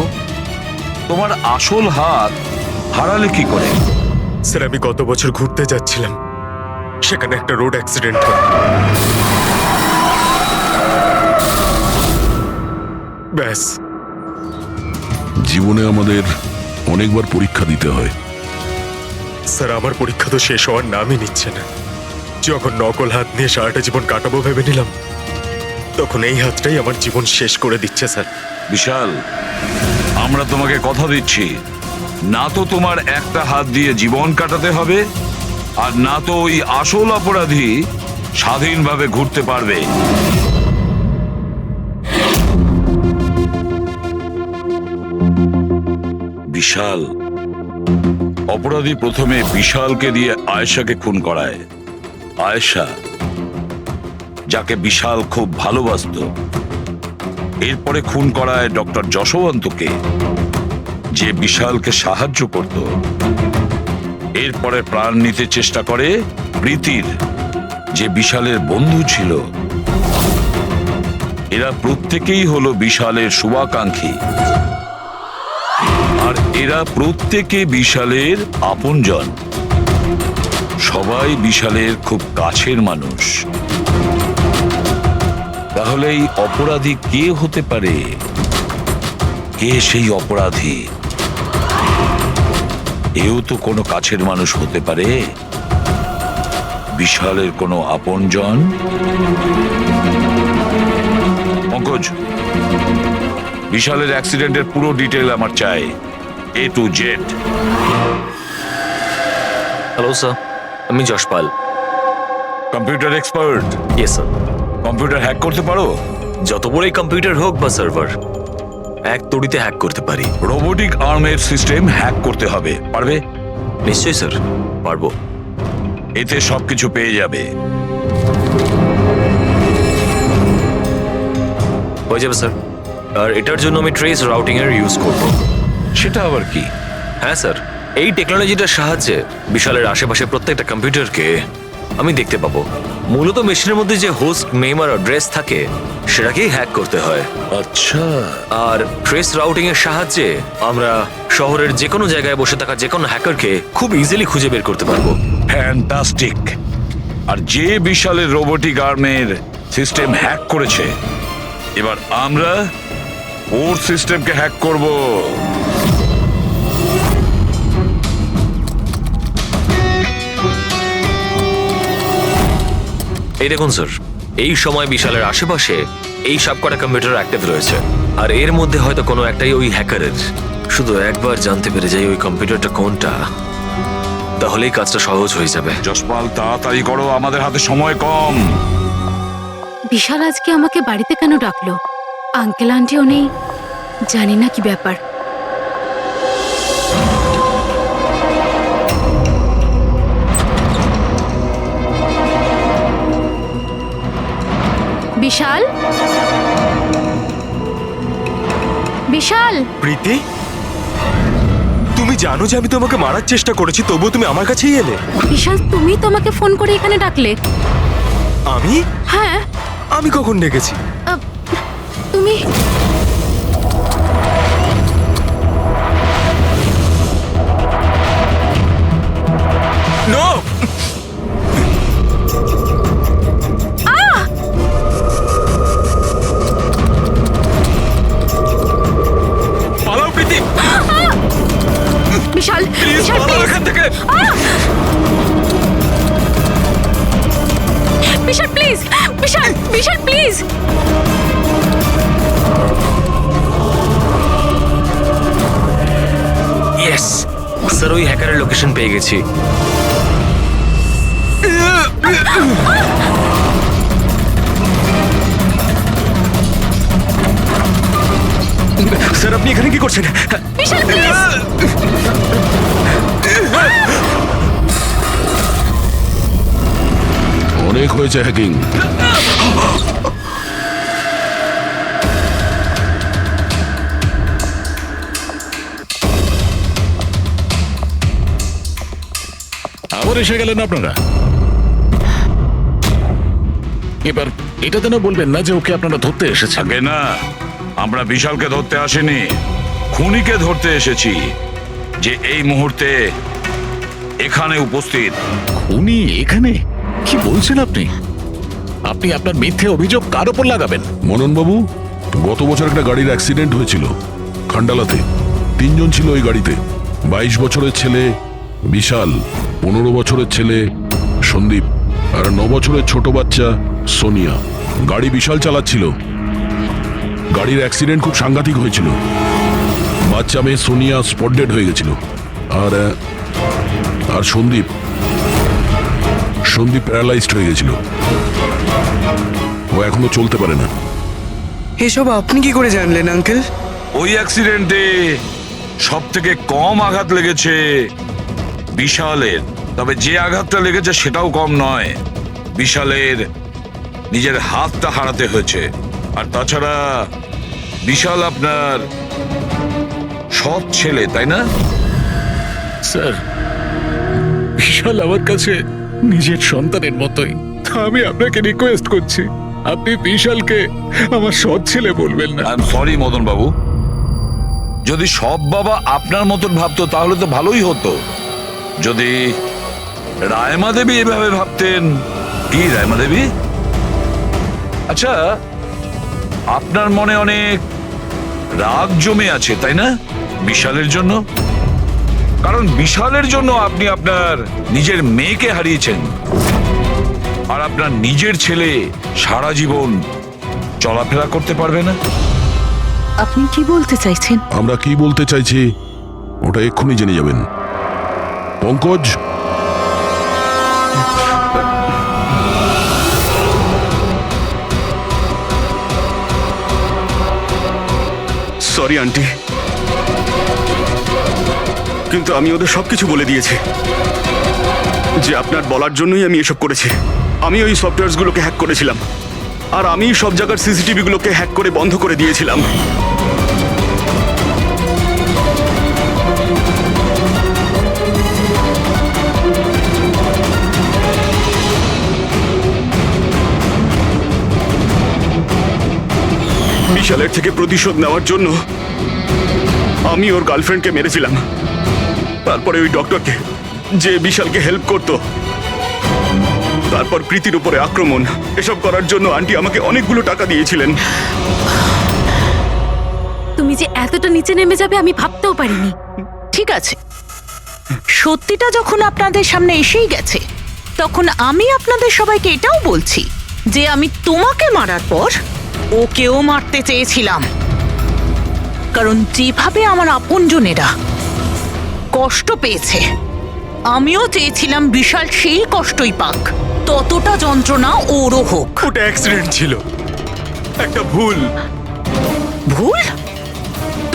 Speaker 10: তোমার আসল হাত হারালে কি করে?
Speaker 11: স্যার, আমি গত বছর ঘুরতে যাচ্ছিলাম, সেখানে একটা রোড অ্যাক্সিডেন্ট হয়। ব্যাস।
Speaker 1: জীবনে আমাদের অনেকবার পরীক্ষা দিতে হয়।
Speaker 11: স্যার, আমার পরীক্ষা তো শেষ হওয়ার নামই নিচ্ছে না। যখন নকল হাত নিয়ে সারাটা জীবন কাটাবো ভেবে নিলাম, তখন এই হাতটাই আমার জীবন শেষ করে দিচ্ছে স্যার।
Speaker 10: বিশাল, আমরা তোমাকে কথা দিচ্ছি, না তো তোমার একটা হাত দিয়ে জীবন কাটাতে হবে, আর না তো ওই আসল অপরাধী স্বাধীনভাবে ঘুরতে পারবে। বিশাল, অপরাধী প্রথমে বিশালকে দিয়ে আয়েশাকে খুন করায়। আয়েশা, যাকে বিশাল খুব ভালোবাসতো, এরপরে খুন করায় ডক্টর যশবন্তকে, যে বিশালকে সাহায্য করত। এরপরে প্রাণ নিতে চেষ্টা করে প্রীতির, যে বিশালের বন্ধু ছিল। এরা প্রত্যেকেই হলো বিশালের শুভাকাঙ্ক্ষী, আর এরা প্রত্যেকে বিশালের আপনজন। সবাই বিশালের খুব কাছের মানুষ। তাহলে এই অপরাধী কে হতে পারে? কে সেই অপরাধী? এও তো কোনো কাছের মানুষ হতে পারে, বিশালের কোনো আপনজন। পঙ্কজ, বিশালের অ্যাক্সিডেন্টের পুরো ডিটেল আমার চাই, A to Z।
Speaker 6: Hello sir, আমি Jashpal.
Speaker 10: Computer expert?
Speaker 6: Yes sir.
Speaker 10: Computer hack করতে পারো?
Speaker 6: যত বড়ই কম্পিউটার হোক বা সার্ভার, এক তড়িতে হ্যাক করতে পারি।
Speaker 10: রোবোটিক আর্মের সিস্টেম হ্যাক করতে হবে, পারবে?
Speaker 6: নিশ্চয়ই স্যার, পারবো।
Speaker 10: এতে সবকিছু পেয়ে যাবে।
Speaker 6: হয়ে যাবে স্যার, আর এটার জন্য আমি ট্রেস রাউটিং এর ইউজ করব।
Speaker 10: সেটা আবার কি?
Speaker 6: হ্যাঁ স্যার, এই টেকনোলজিটার সাহায্যে বিশালের আশেপাশে প্রত্যেকটা কম্পিউটারকে আমি দেখতে পাবো। মূলত মেশিনের মধ্যে যে হোস্ট নেম আর অ্যাড্রেস থাকে সেটাকেই হ্যাক করতে হয়।
Speaker 10: আচ্ছা,
Speaker 6: আর ট্রেস রাউটিং এর সাহায্যে আমরা শহরের যে কোনো জায়গায় বসে থাকা যে কোনো হ্যাকারকে খুব ইজিলি খুঁজে বের করতে পারবো।
Speaker 10: ফ্যান্টাস্টিক। আর যে বিশালের রোবোটিক আর্মের সিস্টেম হ্যাক করেছে, এবার আমরা ওর সিস্টেমকে হ্যাক করব।
Speaker 6: এই দেখুন স্যার, এই সময় বিশালের আশেপাশে এই সবকটা কম্পিউটার অ্যাক্টিভ রয়েছে, আর এর মধ্যে হয়তো কোনো একটাই ওই হ্যাকারের। শুধু একবার জানতে পেরে যাই ওই কম্পিউটারটা কোনটা, তাহলেই কাজটা সহজ হয়ে যাবে।
Speaker 10: জসপাল, তাড়াতাড়ি করো, আমাদের হাতে সময় কম।
Speaker 7: বিশাল আজকে আমাকে বাড়িতে কেন ডাকলো? আঙ্কেল আন্টিও নেই, জানি না কি ব্যাপার। বিশাল, বিশাল,
Speaker 11: প্রীতি, তুমি জানো যে আমি তোমাকে মারার চেষ্টা করেছি, তবুও তুমি আমার কাছেই এলে।
Speaker 7: বিশাল, তুমি তোমাকে ফোন করে এখানে ডাকলে?
Speaker 11: আমি?
Speaker 7: হ্যাঁ।
Speaker 11: আমি কখন ডেকেছি?
Speaker 7: তুমি
Speaker 11: নো! পালাও প্রীতি!
Speaker 7: বিশাল,
Speaker 11: প্লিজ
Speaker 7: বিশাল,
Speaker 11: পালাও এখান থেকে!
Speaker 7: Vishal please, Vishal, Vishal please.
Speaker 6: Yes sir, ওই হ্যাকারের লোকেশন পেয়ে গেছি।
Speaker 11: স্যার, আপনি এখানে কি করছেন?
Speaker 7: বিশাল প্লিজ।
Speaker 1: অনেক হয়েছে হ্যাকিং।
Speaker 8: আবার এসে গেলেন আপনারা। এবার এটা যেন বলবেন না যে ওকে আপনারা ধরতে এসেছেন।
Speaker 10: আগে না, আমরা বিশালকে ধরতে আসিনি, খুনিকে ধরতে এসেছি, যে এই মুহূর্তে এখানে উপস্থিত।
Speaker 8: খুনি এখানে? কি বলছেন আপনি? আপনি আপনার মিথ্যে অভিযোগ কার উপর লাগাবেন?
Speaker 1: মনন বাবু, গত বছর একটা গাড়ির অ্যাক্সিডেন্ট হয়েছিল খান্ডালাতে। 3 জন ছিল ওই গাড়িতে। 22 বছরের ছেলে বিশাল, 15 বছরের ছেলে সন্দীপ, আর 9 বছরের ছোট বাচ্চা সোনিয়া। গাড়ি বিশাল চালাচ্ছিল। গাড়ির অ্যাক্সিডেন্ট খুব সাংঘাতিক হয়েছিল। বাচ্চা মেয়ে সোনিয়া স্পট ডেড হয়ে গেছিল। আর সন্দীপ প্যারালাইজড হয়ে গেছিল। ও এখনো চলতে পারে না।
Speaker 4: এসব আপনি কি করে জানলেন আঙ্কেল?
Speaker 10: ওই অ্যাক্সিডেন্টে সব থেকে কম আঘাত লেগেছে বিশালের, তবে যে আঘাতটা লেগেছে সেটাও কম নয়। বিশালের নিজের হাতটা হারাতে হয়েছে। আর তাছাড়া বিশাল আপনার সৎ ছেলে, তাই না?
Speaker 8: স্যার, বিশাল আমার কাছে নিজের সন্তানের মতোই। আমি আপনাকে রিকোয়েস্ট করছি, আপনি বিশালকে আমার সৎ ছেলে বলবেন না।
Speaker 10: আই এম সরি মদন বাবু, যদি সব বাবা আপনার মতন ভাবতো তাহলে তো ভালোই হতো। যদি রায়মা দেবী এভাবে ভাবতেন। কি রায়মা দেবী? আচ্ছা, আপনার মনে অনেক রাগ জমে আছে, তাই না বিশালের জন্য? কারণ বিশালের জন্য আপনি আপনার নিজের মেয়েকে হারিয়েছেন, আর আপনার নিজের ছেলে সারা জীবন চলাফেরা করতে পারবে না।
Speaker 9: আপনি কি বলতে চাইছেন?
Speaker 1: আমরা কি বলতে চাইছি ওটা এক্ষুনি জেনে যাবেন। পঙ্কজ,
Speaker 13: সরি আন্টি, কিন্তু আমি ওদের সবকিছু বলে দিয়েছি যে আপনার বলার জন্যই আমি এসব করেছি। আমি ওই সফটওয়্যারগুলোকে হ্যাক করেছিলাম, আর আমি সব জায়গার সিসিটিভিগুলোকে হ্যাক করে বন্ধ করে দিয়েছিলাম। বিশালের থেকে প্রতিশোধ নেওয়ার জন্য আমি ওর গার্লফ্রেন্ডকে মেরেছিলাম। তারপরে ওই ডক্টরকে, যে বিশালকে হেল্প করত, তারপর প্রীতির উপরে আক্রমণ। এসব করার জন্য আন্টি আমাকে অনেকগুলো টাকা দিয়েছিলেন।
Speaker 7: তুমি যে এতটা নিচে নেমে যাবে আমি ভাবতেও পারিনি।
Speaker 9: ঠিক আছে, সত্যিটা যখন আপনাদের সামনে এসেই গেছে, তখন আমি আপনাদের সবাইকে এটাও বলছি যে আমি তোমাকে মারার পর ওকেও মারতে চেয়েছিলাম। কারণ যেভাবে আমার আপনজনেরা কষ্ট পেয়েছে, আমিও চেয়েছিলাম বিশাল সেই কষ্টই পাক, ততটা যন্ত্রণা ওরও হোক।
Speaker 11: ওটা অ্যাক্সিডেন্ট ছিল, একটা ভুল।
Speaker 9: ভুল?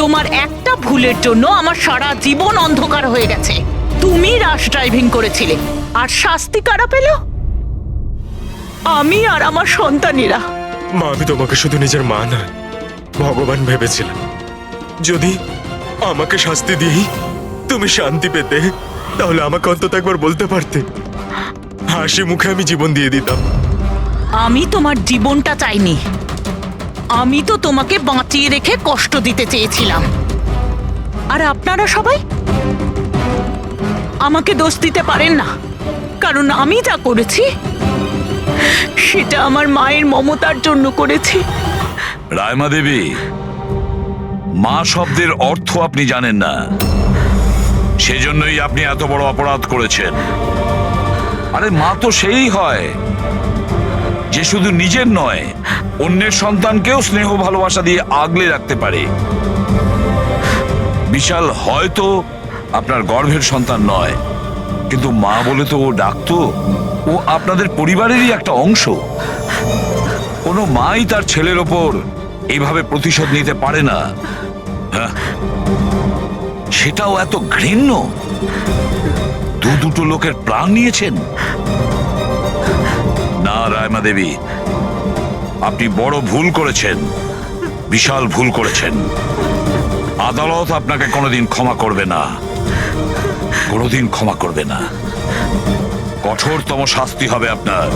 Speaker 9: তোমার একটা ভুলের জন্য আমার সারা জীবন অন্ধকার হয়ে গেছে। তুমি রাশ ড্রাইভিং করেছিলে, আর শাস্তি কারা পেল? আমি আর আমার সন্তানেরা।
Speaker 11: মা, আমি তোমাকে শুধু নিজের মা নয়, ভগবান ভেবেছিলাম। যদি আমাকে শাস্তি দিয়েই তুমি শান্তি পেতে, তাহলে আমাকে অন্তত একবার বলতে পারতে। হাসি মুখে আমি জীবন দিয়ে দিতাম।
Speaker 9: আমি তোমার জীবনটা চাইনি, আমি তো তোমাকে বাঁচিয়ে রেখে কষ্ট দিতে চেয়েছিলাম। আর আপনারা সবাই আমাকে দোষ দিতে পারেন না, কারণ আমি যা করেছি সেটা আমার মায়ের মমতার জন্য করেছি।
Speaker 10: রায়মা দেবী, মা শব্দের অর্থ আপনি জানেন না, সেজন্যই আপনি এত বড় অপরাধ করেছেন। আরে মা তো সেই হয় যে শুধু নিজের নয়, অন্যের সন্তানকেও স্নেহ ভালোবাসা দিয়ে আগলে রাখতে পারে। বিশাল হয়তো আপনার গর্ভের সন্তান নয়, কিন্তু মা বলে তো ও ডাকতো। ও আপনাদের পরিবারেরই একটা অংশ। কোনো মাই তার ছেলের ওপর এইভাবে প্রতিশোধ নিতে পারে না। হ্যাঁ, সেটাও এত ঘৃণ্য। দুটো লোকের প্রাণ নিয়েছেন। না রায়মা দেবী, আপনি বড় ভুল করেছেন, বিশাল ভুল করেছেন। আদালত আপনাকে কোনোদিন ক্ষমা করবে না, কোনোদিন ক্ষমা করবে না। কঠোরতম শাস্তি হবে আপনার।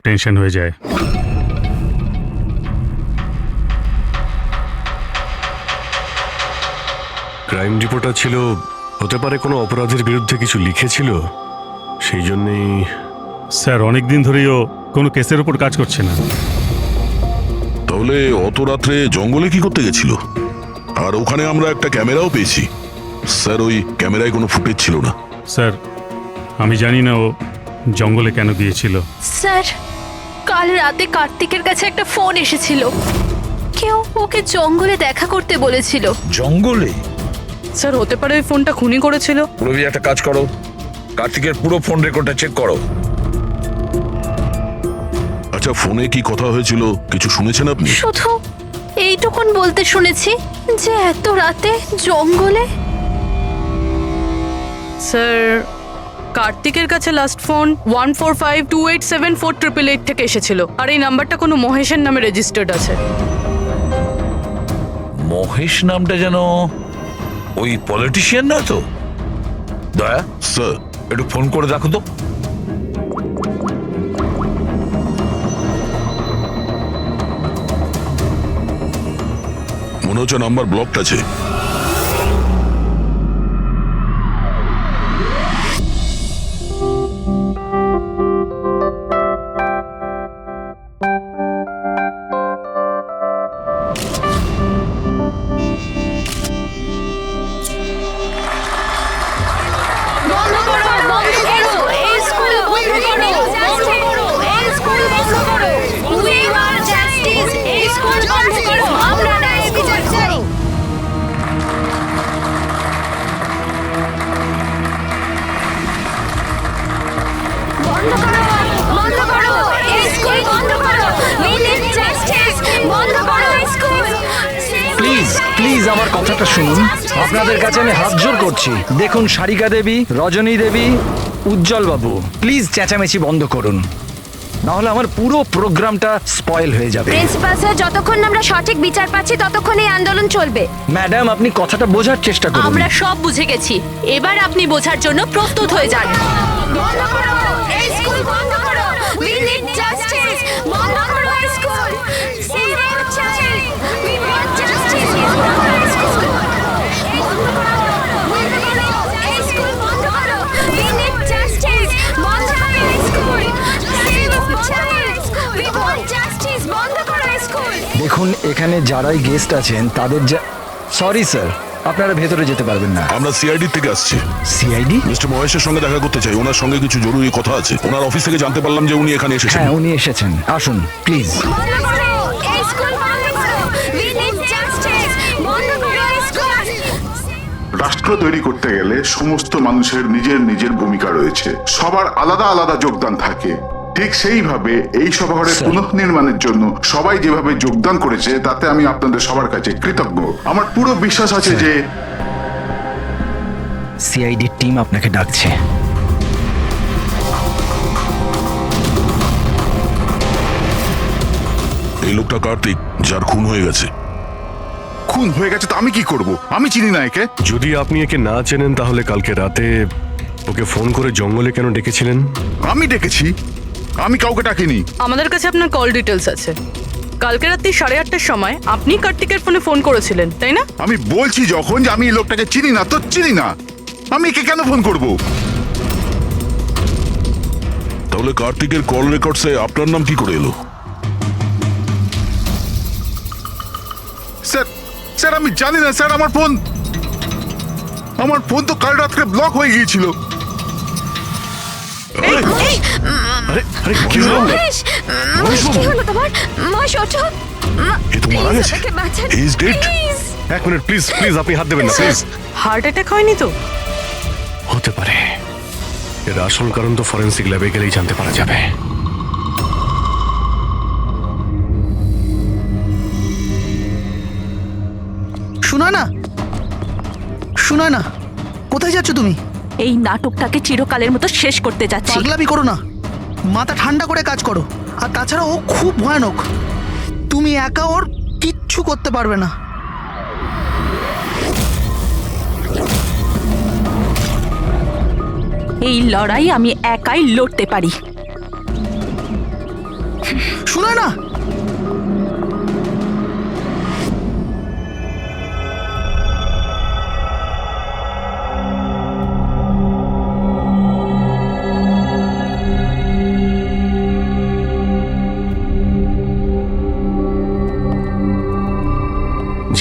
Speaker 14: টেনশন হয়ে যায়। ক্রাইম রিপোর্টার ছিল, হতে পারে কোনো অপরাধের বিরুদ্ধে কিছু লিখেছিল, সেই জন্যেই। স্যার, অনেক দিন ধরেই ও কোনো কেসের উপর কাজ করছে না।
Speaker 1: তাহলে অত রাত্রে জঙ্গলে কি করতে গেছিল? আর ওখানে আমরা একটা ক্যামেরাও পেয়েছি। স্যার, ওই ক্যামেরায় কোনো ফুটেজ ছিল না।
Speaker 14: স্যার, আমি জানি না ও জঙ্গলে কেন গিয়েছিল।
Speaker 7: স্যার, কাল রাতে কার্তিকের কাছে একটা ফোন এসেছিল, কেউ ওকে জঙ্গলে দেখা করতে বলেছিল।
Speaker 10: জঙ্গলে?
Speaker 7: স্যার, হতে পারে ওই ফোনটা খুনি করেছিল।
Speaker 10: রবি, একটা কাজ করো, কার্তিকের পুরো ফোন রেকর্ডটা চেক করো।
Speaker 1: আচ্ছা, ফোনে কি কথা হয়েছিল কিছু শুনেছেন আপনি?
Speaker 7: শুধু এইটুকুন বলতে শুনেছি যে এত রাতে জঙ্গলে।
Speaker 15: স্যার, কার্তিকের কাছে লাস্ট ফোন 1452874888 থেকে এসেছিল, আর এই নাম্বারটা কোনো মহেশের নামে রেজিস্টার্ড আছে।
Speaker 10: মহেশ নামটা যেন ওই পলিটিশিয়ান নয় তো? দয়া
Speaker 1: স্যার,
Speaker 10: একটু ফোন করে দেখো তো।
Speaker 1: মনে হচ্ছে নাম্বার ব্লকড আছে।
Speaker 16: প্লিজ আমার কথাটা শুনুন, আপনাদের কাছে আমি হাত জোর করছি। দেখুন, সারিকা দেবী, রজনী দেবী, উজ্জ্বল বাবু, প্লিজ চেঁচামেচি বন্ধ করুন। নাহলে আমার পুরো প্রোগ্রামটা স্পয়েল হয়ে যাবে।
Speaker 5: প্রিন্সিপাল স্যার, যতক্ষণ না আমরা সঠিক বিচার পাচ্ছি ততক্ষণ এই আন্দোলন চলবে।
Speaker 16: ম্যাডাম, আপনি কথাটা বোঝার চেষ্টা করুন।
Speaker 15: আমরা সব বুঝে গেছি, এবার আপনি বোঝার জন্য প্রস্তুত হয়ে যান।
Speaker 5: বন্ধ করো এই স্কুল, বন্ধ করো। We need justice. বন্ধ করো এই school. Save our child. We want justice. বন্ধ করো এই স্কুল। বন্ধ করো। বন্ধ করো এই স্কুল, বন্ধ করো। We need justice. বন্ধ করো এই school. Save our child. We want justice. বন্ধ করো এই স্কুল।
Speaker 16: দেখুন, এখানে যারাই গেস্ট আছেন তাদের সরি স্যার, আপনারা ভেতরে যেতে পারবেন না।
Speaker 1: আমরা সিআইডি থেকে আসছি।
Speaker 16: সিআইডি?
Speaker 1: মিস্টার মহেশের সঙ্গে দেখা করতে চাই। ওনার সঙ্গে কিছু জরুরি কথা আছে। ওনার অফিস থেকে জানতে পারলাম যে উনি এখানে এসেছেন।
Speaker 16: হ্যাঁ, উনি এসেছেন। আসুন প্লিজ।
Speaker 5: বন্ধ করো এই স্কুল, বন্ধ করো। We need justice. বন্ধ করো এই স্কুল।
Speaker 17: রাষ্ট্র তৈরি করতে গেলে সমস্ত মানুষের নিজের নিজের ভূমিকা রয়েছে, সবার আলাদা আলাদা যোগদান থাকে। ঠিক সেইভাবে এই সভাঘরের পুনঃনির্মাণের জন্য সবাই যেভাবে যোগদান করেছে তাতে আমি আপনাদের সবার কাছে কৃতজ্ঞ। আমার পুরো বিশ্বাস আছে যে
Speaker 16: সিআইডি টিম আপনাকে ডাকছে।
Speaker 1: এই লোকটা কার্তিক, যার খুন হয়ে গেছে।
Speaker 17: খুন হয়ে গেছে তো আমি কি করব? আমি চিনি না একে।
Speaker 14: যদি আপনি একে না চেনেন তাহলে কালকে রাতে ওকে ফোন করে জঙ্গলে কেন ডেকেছিলেন?
Speaker 17: আমি ডেকেছি? আমি কাউকে ডাকিনি।
Speaker 15: আমাদের কাছে আপনার কল ডিটেলস আছে। কালকে রাত্রি 8:30টার সময় আপনি কার্তিকের ফোনে ফোন করেছিলেন, তাই না?
Speaker 17: আমি বলছি যখন যে আমি এই লোকটাকে চিনি না তো চিনি না। আমি একে কেন ফোন করব?
Speaker 1: তাহলে কার্তিকের কল রেকর্ডসে আপনার নাম কি করে এলো?
Speaker 17: স্যার স্যার আমি জানি না স্যার। আমার ফোন তো কাল রাত্রে ব্লক হয়ে গিয়েছিল।
Speaker 1: কি হলো?
Speaker 5: কি হলো তোমার? মহেশ, ওঠো।
Speaker 1: এ তো মারা গেছে। He is dead.
Speaker 14: এক মিনিট প্লিজ, প্লিজ আপনি হাত দেবেন না প্লিজ।
Speaker 15: হার্ট অ্যাটাক হয়নি তো?
Speaker 14: হতে পারে। এর আসল কারণ তো ফরেন্সিক ল্যাবে গেলেই জানতে পারা যাবে।
Speaker 18: শোনা না, কোথায় যাচ্ছ তুমি?
Speaker 9: এই নাটকটাকে চিরকালের মতো শেষ করতে যাচ্ছি।
Speaker 18: পাগলামি করো না, মাথা ঠান্ডা করে কাজ করো। আর তাছাড়া ও খুব ভয়ানক, তুমি একা ওর কিচ্ছু করতে পারবে না।
Speaker 9: এই লড়াই আমি একাই লড়তে পারি।
Speaker 18: শোনা না,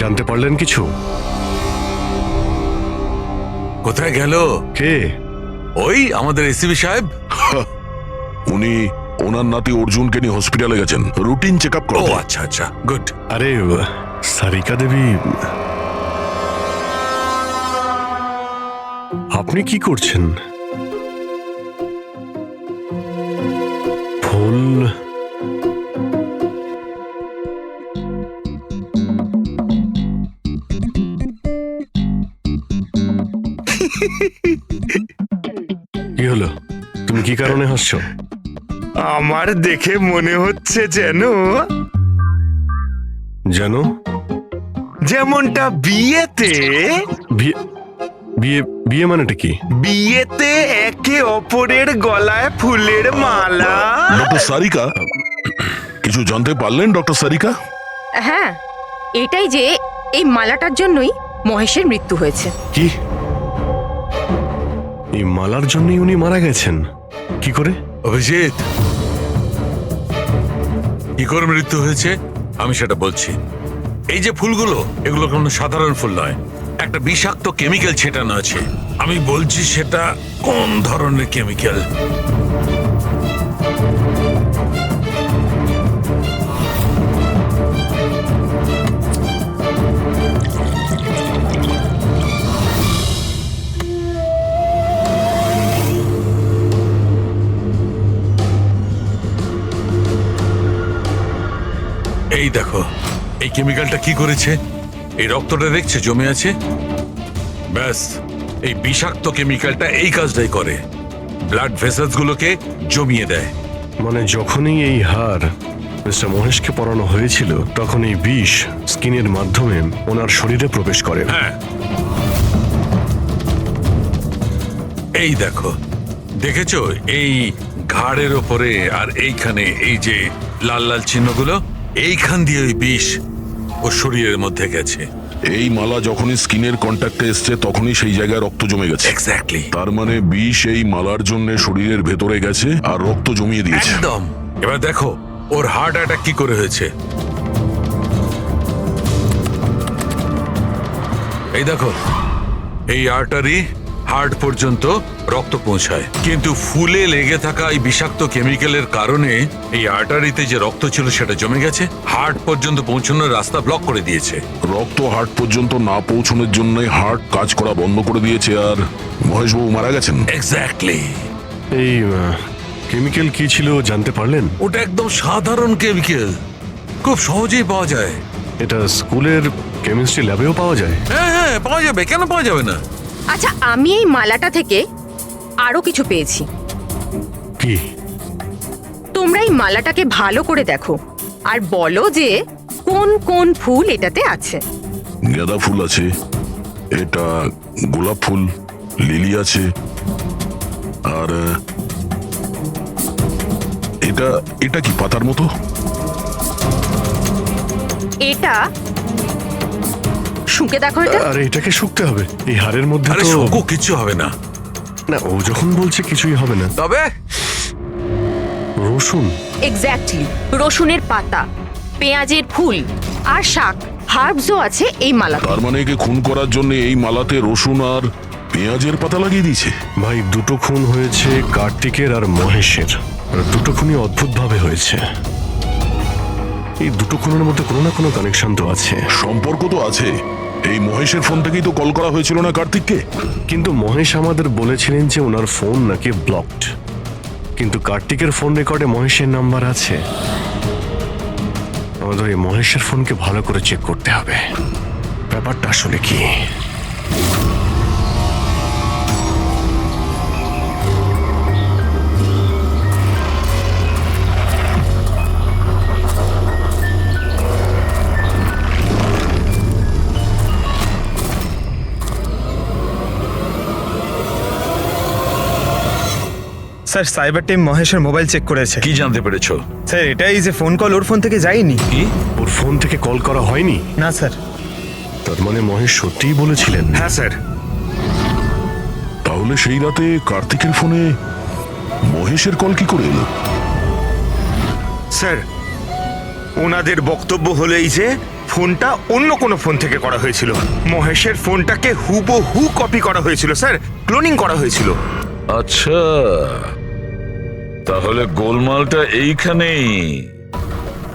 Speaker 14: জানতে পারলেন কিছু?
Speaker 12: কোথায় গেল?
Speaker 14: কে?
Speaker 12: ওই আমাদের এসিবি সাহেব।
Speaker 1: উনি ওনার নাতি অর্জুনকে নিয়ে হসপিটালে গেছেন রুটিন চেক আপ করতে।
Speaker 12: ও আচ্ছা আচ্ছা, গুড।
Speaker 14: আরে সারিকা দেবী, আপনি কি করছেন? ফুল কি হলো? তুমি কি কারণে হাসছো?
Speaker 3: আমার দেখে মনে হচ্ছে যেমনটা বিয়েতে।
Speaker 14: বিয়ে মানেটা কি?
Speaker 3: বিয়েতে একে অপরের গলায় ফুলের মালা।
Speaker 1: ডক্টর সারিকা, কিছু জানতে পারলেন ডক্টর সারিকা?
Speaker 19: হ্যাঁ, এটাই যে এই মালাটার জন্যই মহেশের মৃত্যু হয়েছে।
Speaker 14: কি? এই মালার জন্যই উনি মারা গেছেন? কি করে?
Speaker 12: অভিজিৎ, কি করে মৃত্যু হয়েছে আমি সেটা বলছি। এই যে ফুলগুলো, এগুলো কোনো সাধারণ ফুল নয়, একটা বিষাক্ত কেমিক্যাল ছেটানো আছে। আমি বলছি সেটা কোন ধরনের কেমিক্যাল। এই দেখো, এই কেমিক্যালটা কি করেছে? এই রক্তটা দেখছে জমে আছে, ব্যাস এই বিষাক্ত কেমিক্যালটা এই কাজটাই করে, ব্লাড ভেসেলস গুলোকে জমিয়ে দেয়।
Speaker 14: মানে যখনই এই হার মিস্টার মহেশকে পরানো হয়েছিল তখন এই বিষ স্কিনের মাধ্যমে ওনার শরীরে প্রবেশ করে।
Speaker 12: হ্যাঁ, এই দেখো, দেখেছো এই ঘাড়ের ওপরে আর এইখানে এই যে লাল লাল চিহ্নগুলো, এইখান দিয়ে ওই বিষ ও শরীরের মধ্যে গেছে।
Speaker 1: এই মালা যখনই স্কিনের কন্ট্যাক্টে এসছে তখনই সেই জায়গায় রক্ত জমে গেছে।
Speaker 12: এক্স্যাক্টলি।
Speaker 1: তার মানে বিষ এই মালার জন্য শরীরের ভেতরে গেছে আর রক্ত জমিয়ে দিয়েছে।
Speaker 12: একদম। এবার দেখো ওর হার্ট অ্যাটাক কি করে হয়েছে। এই দেখো, এই আর্টারি হার্ট পর্যন্ত রক্ত পৌঁছায়, কিন্তু ফুলে লেগে থাকা এই বিষাক্ত কেমিক্যালের কারণে এই আর্টারিতে যে রক্ত ছিল সেটা জমে গেছে, হার্ট পর্যন্ত পৌঁছানোর রাস্তা ব্লক করে দিয়েছে।
Speaker 1: রক্ত হার্ট পর্যন্ত না পৌঁছানোর জন্য হার্ট কাজ করা বন্ধ করে দিয়েছে আর মহেশবাবু মারা গেছেন।
Speaker 12: এক্স্যাক্টলি।
Speaker 14: এই কেমিক্যাল কি ছিল জানতে পারলেন?
Speaker 12: ওটা একদম সাধারণ কেমিক্যাল, খুব সহজেই পাওয়া যায়।
Speaker 14: এটা স্কুলের কেমিস্ট্রি ল্যাবেও পাওয়া যায়?
Speaker 12: হ্যাঁ হ্যাঁ, পাওয়া যাবে, কেন পাওয়া যাবে না।
Speaker 19: আচ্ছা, আমি এই মালাটা থেকে আরো কিছু পেয়েছি।
Speaker 14: কি?
Speaker 19: তোমরা এই মালাটাকে ভালো করে দেখো আর বলো যে কোন কোন ফুল এটাতে আছে।
Speaker 1: গাঁদা ফুল আছে, এটা গোলাপ ফুল, লিলি আছে, আর এটা এটা কি পাতার মতো?
Speaker 19: এটা শুকে দেখো এটা।
Speaker 14: আরে এটাকে শুকতে হবে? এই হাড়ের মধ্যে
Speaker 12: আরে
Speaker 14: তো
Speaker 12: শোকো, কিচ্ছু হবে না।
Speaker 14: না, ও যখন বলছে কিছুই হবে না।
Speaker 12: তবে
Speaker 14: রসুন?
Speaker 19: এক্স্যাক্টলি, রসুনের পাতা, পেঁয়াজের ফুল আর শাক, হার্বসও আছে এই মালাতে।
Speaker 1: তার মানে একে খুন করার জন্য এই মালাতে রসুন আর পেঁয়াজের পাতা লাগিয়ে দিয়েছে।
Speaker 14: ভাই, দুটো খুন হয়েছে কার্তিকের আর মহেশের, আর দুটো খুনই অদ্ভুতভাবে হয়েছে। এই দুটো খুনের মধ্যে কোনো না কোনো কানেকশন তো আছে।
Speaker 1: সম্পর্ক তো আছে। এই মহেশের ফোন থেকেই তো কল করা হয়েছিল না কার্তিককে?
Speaker 14: কিন্তু মহেশ আমাদের বলেছিলেন যে ওনার ফোন নাকি ব্লকড, কিন্তু কার্তিকের ফোন রেকর্ডে মহেশের নাম্বার আছে। আমাদের এই মহেশের ফোনকে ভালো করে চেক করতে হবে, ব্যাপারটা আসলে কি।
Speaker 2: স্যার, সাইবার টিম মহেশের মোবাইল চেক করেছে।
Speaker 10: কি জানতে পেরেছো?
Speaker 2: স্যার, এটাই যে ফোন কল ওর ফোন থেকে যায়নি।
Speaker 10: কি?
Speaker 14: ওর ফোন থেকে কল করা হয়নি?
Speaker 2: না স্যার।
Speaker 14: তার মানে মহেশ সত্যিই বলেছিলেন?
Speaker 3: হ্যাঁ স্যার।
Speaker 1: তাহলে সেই রাতে কার্তিকের ফোনে মহেশের কল কি করে এলো?
Speaker 3: স্যার, ওনাদের বক্তব্য হলো এই যে ফোনটা অন্য কোনো ফোন থেকে করা হয়েছিল। মহেশের ফোনটাকে হুবহু কপি করা হয়েছিল স্যার, ক্লোনিং করা হয়েছিল।
Speaker 10: আচ্ছা, তাহলে গোলমালটা এইখানেই।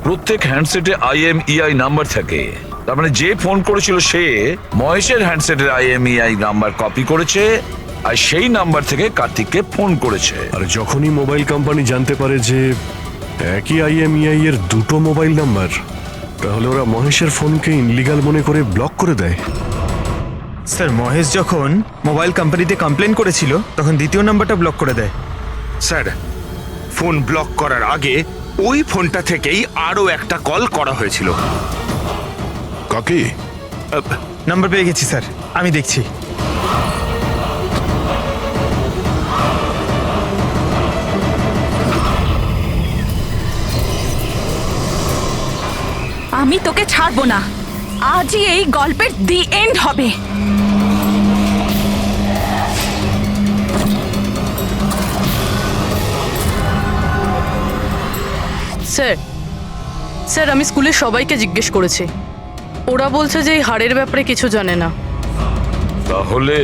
Speaker 10: প্রত্যেক হ্যান্ডসেটে IMEI নাম্বার থাকে, তার মানে যে ফোন করেছিল সে মহেশের হ্যান্ডসেটের IMEI নাম্বার কপি করেছে আর সেই নাম্বার থেকে কার্তিককে ফোন করেছে।
Speaker 14: আর যখনই মোবাইল কোম্পানি জানতে পারে যে একই IMEI এর দুটো মোবাইল নাম্বার, তাহলে ওরা মহেশের ফোনকে ইনলিগাল মনে করে ব্লক করে দেয়।
Speaker 2: স্যার, মহেশ যখন মোবাইল কোম্পানিতে কমপ্লেন করেছিল তখন দ্বিতীয় নাম্বারটা ব্লক করে দেয়।
Speaker 3: স্যার, ফোন ব্লক করার আগে ওই ফোনটা থেকেই আরো একটা কল করা হয়েছিল।
Speaker 1: কাকে?
Speaker 2: নাম্বার পেয়ে গেছি স্যার, আমি দেখছি।
Speaker 9: আমি তোকে ছাড়বো না, আজই এই গল্পের দি এন্ড হবে।
Speaker 15: স্যার, স্যার আমি স্কুলের সবাইকে জিজ্ঞেস করেছি, ওরা বলছে যে এই হাড়ের ব্যাপারে কিছু জানে না।
Speaker 10: তাহলে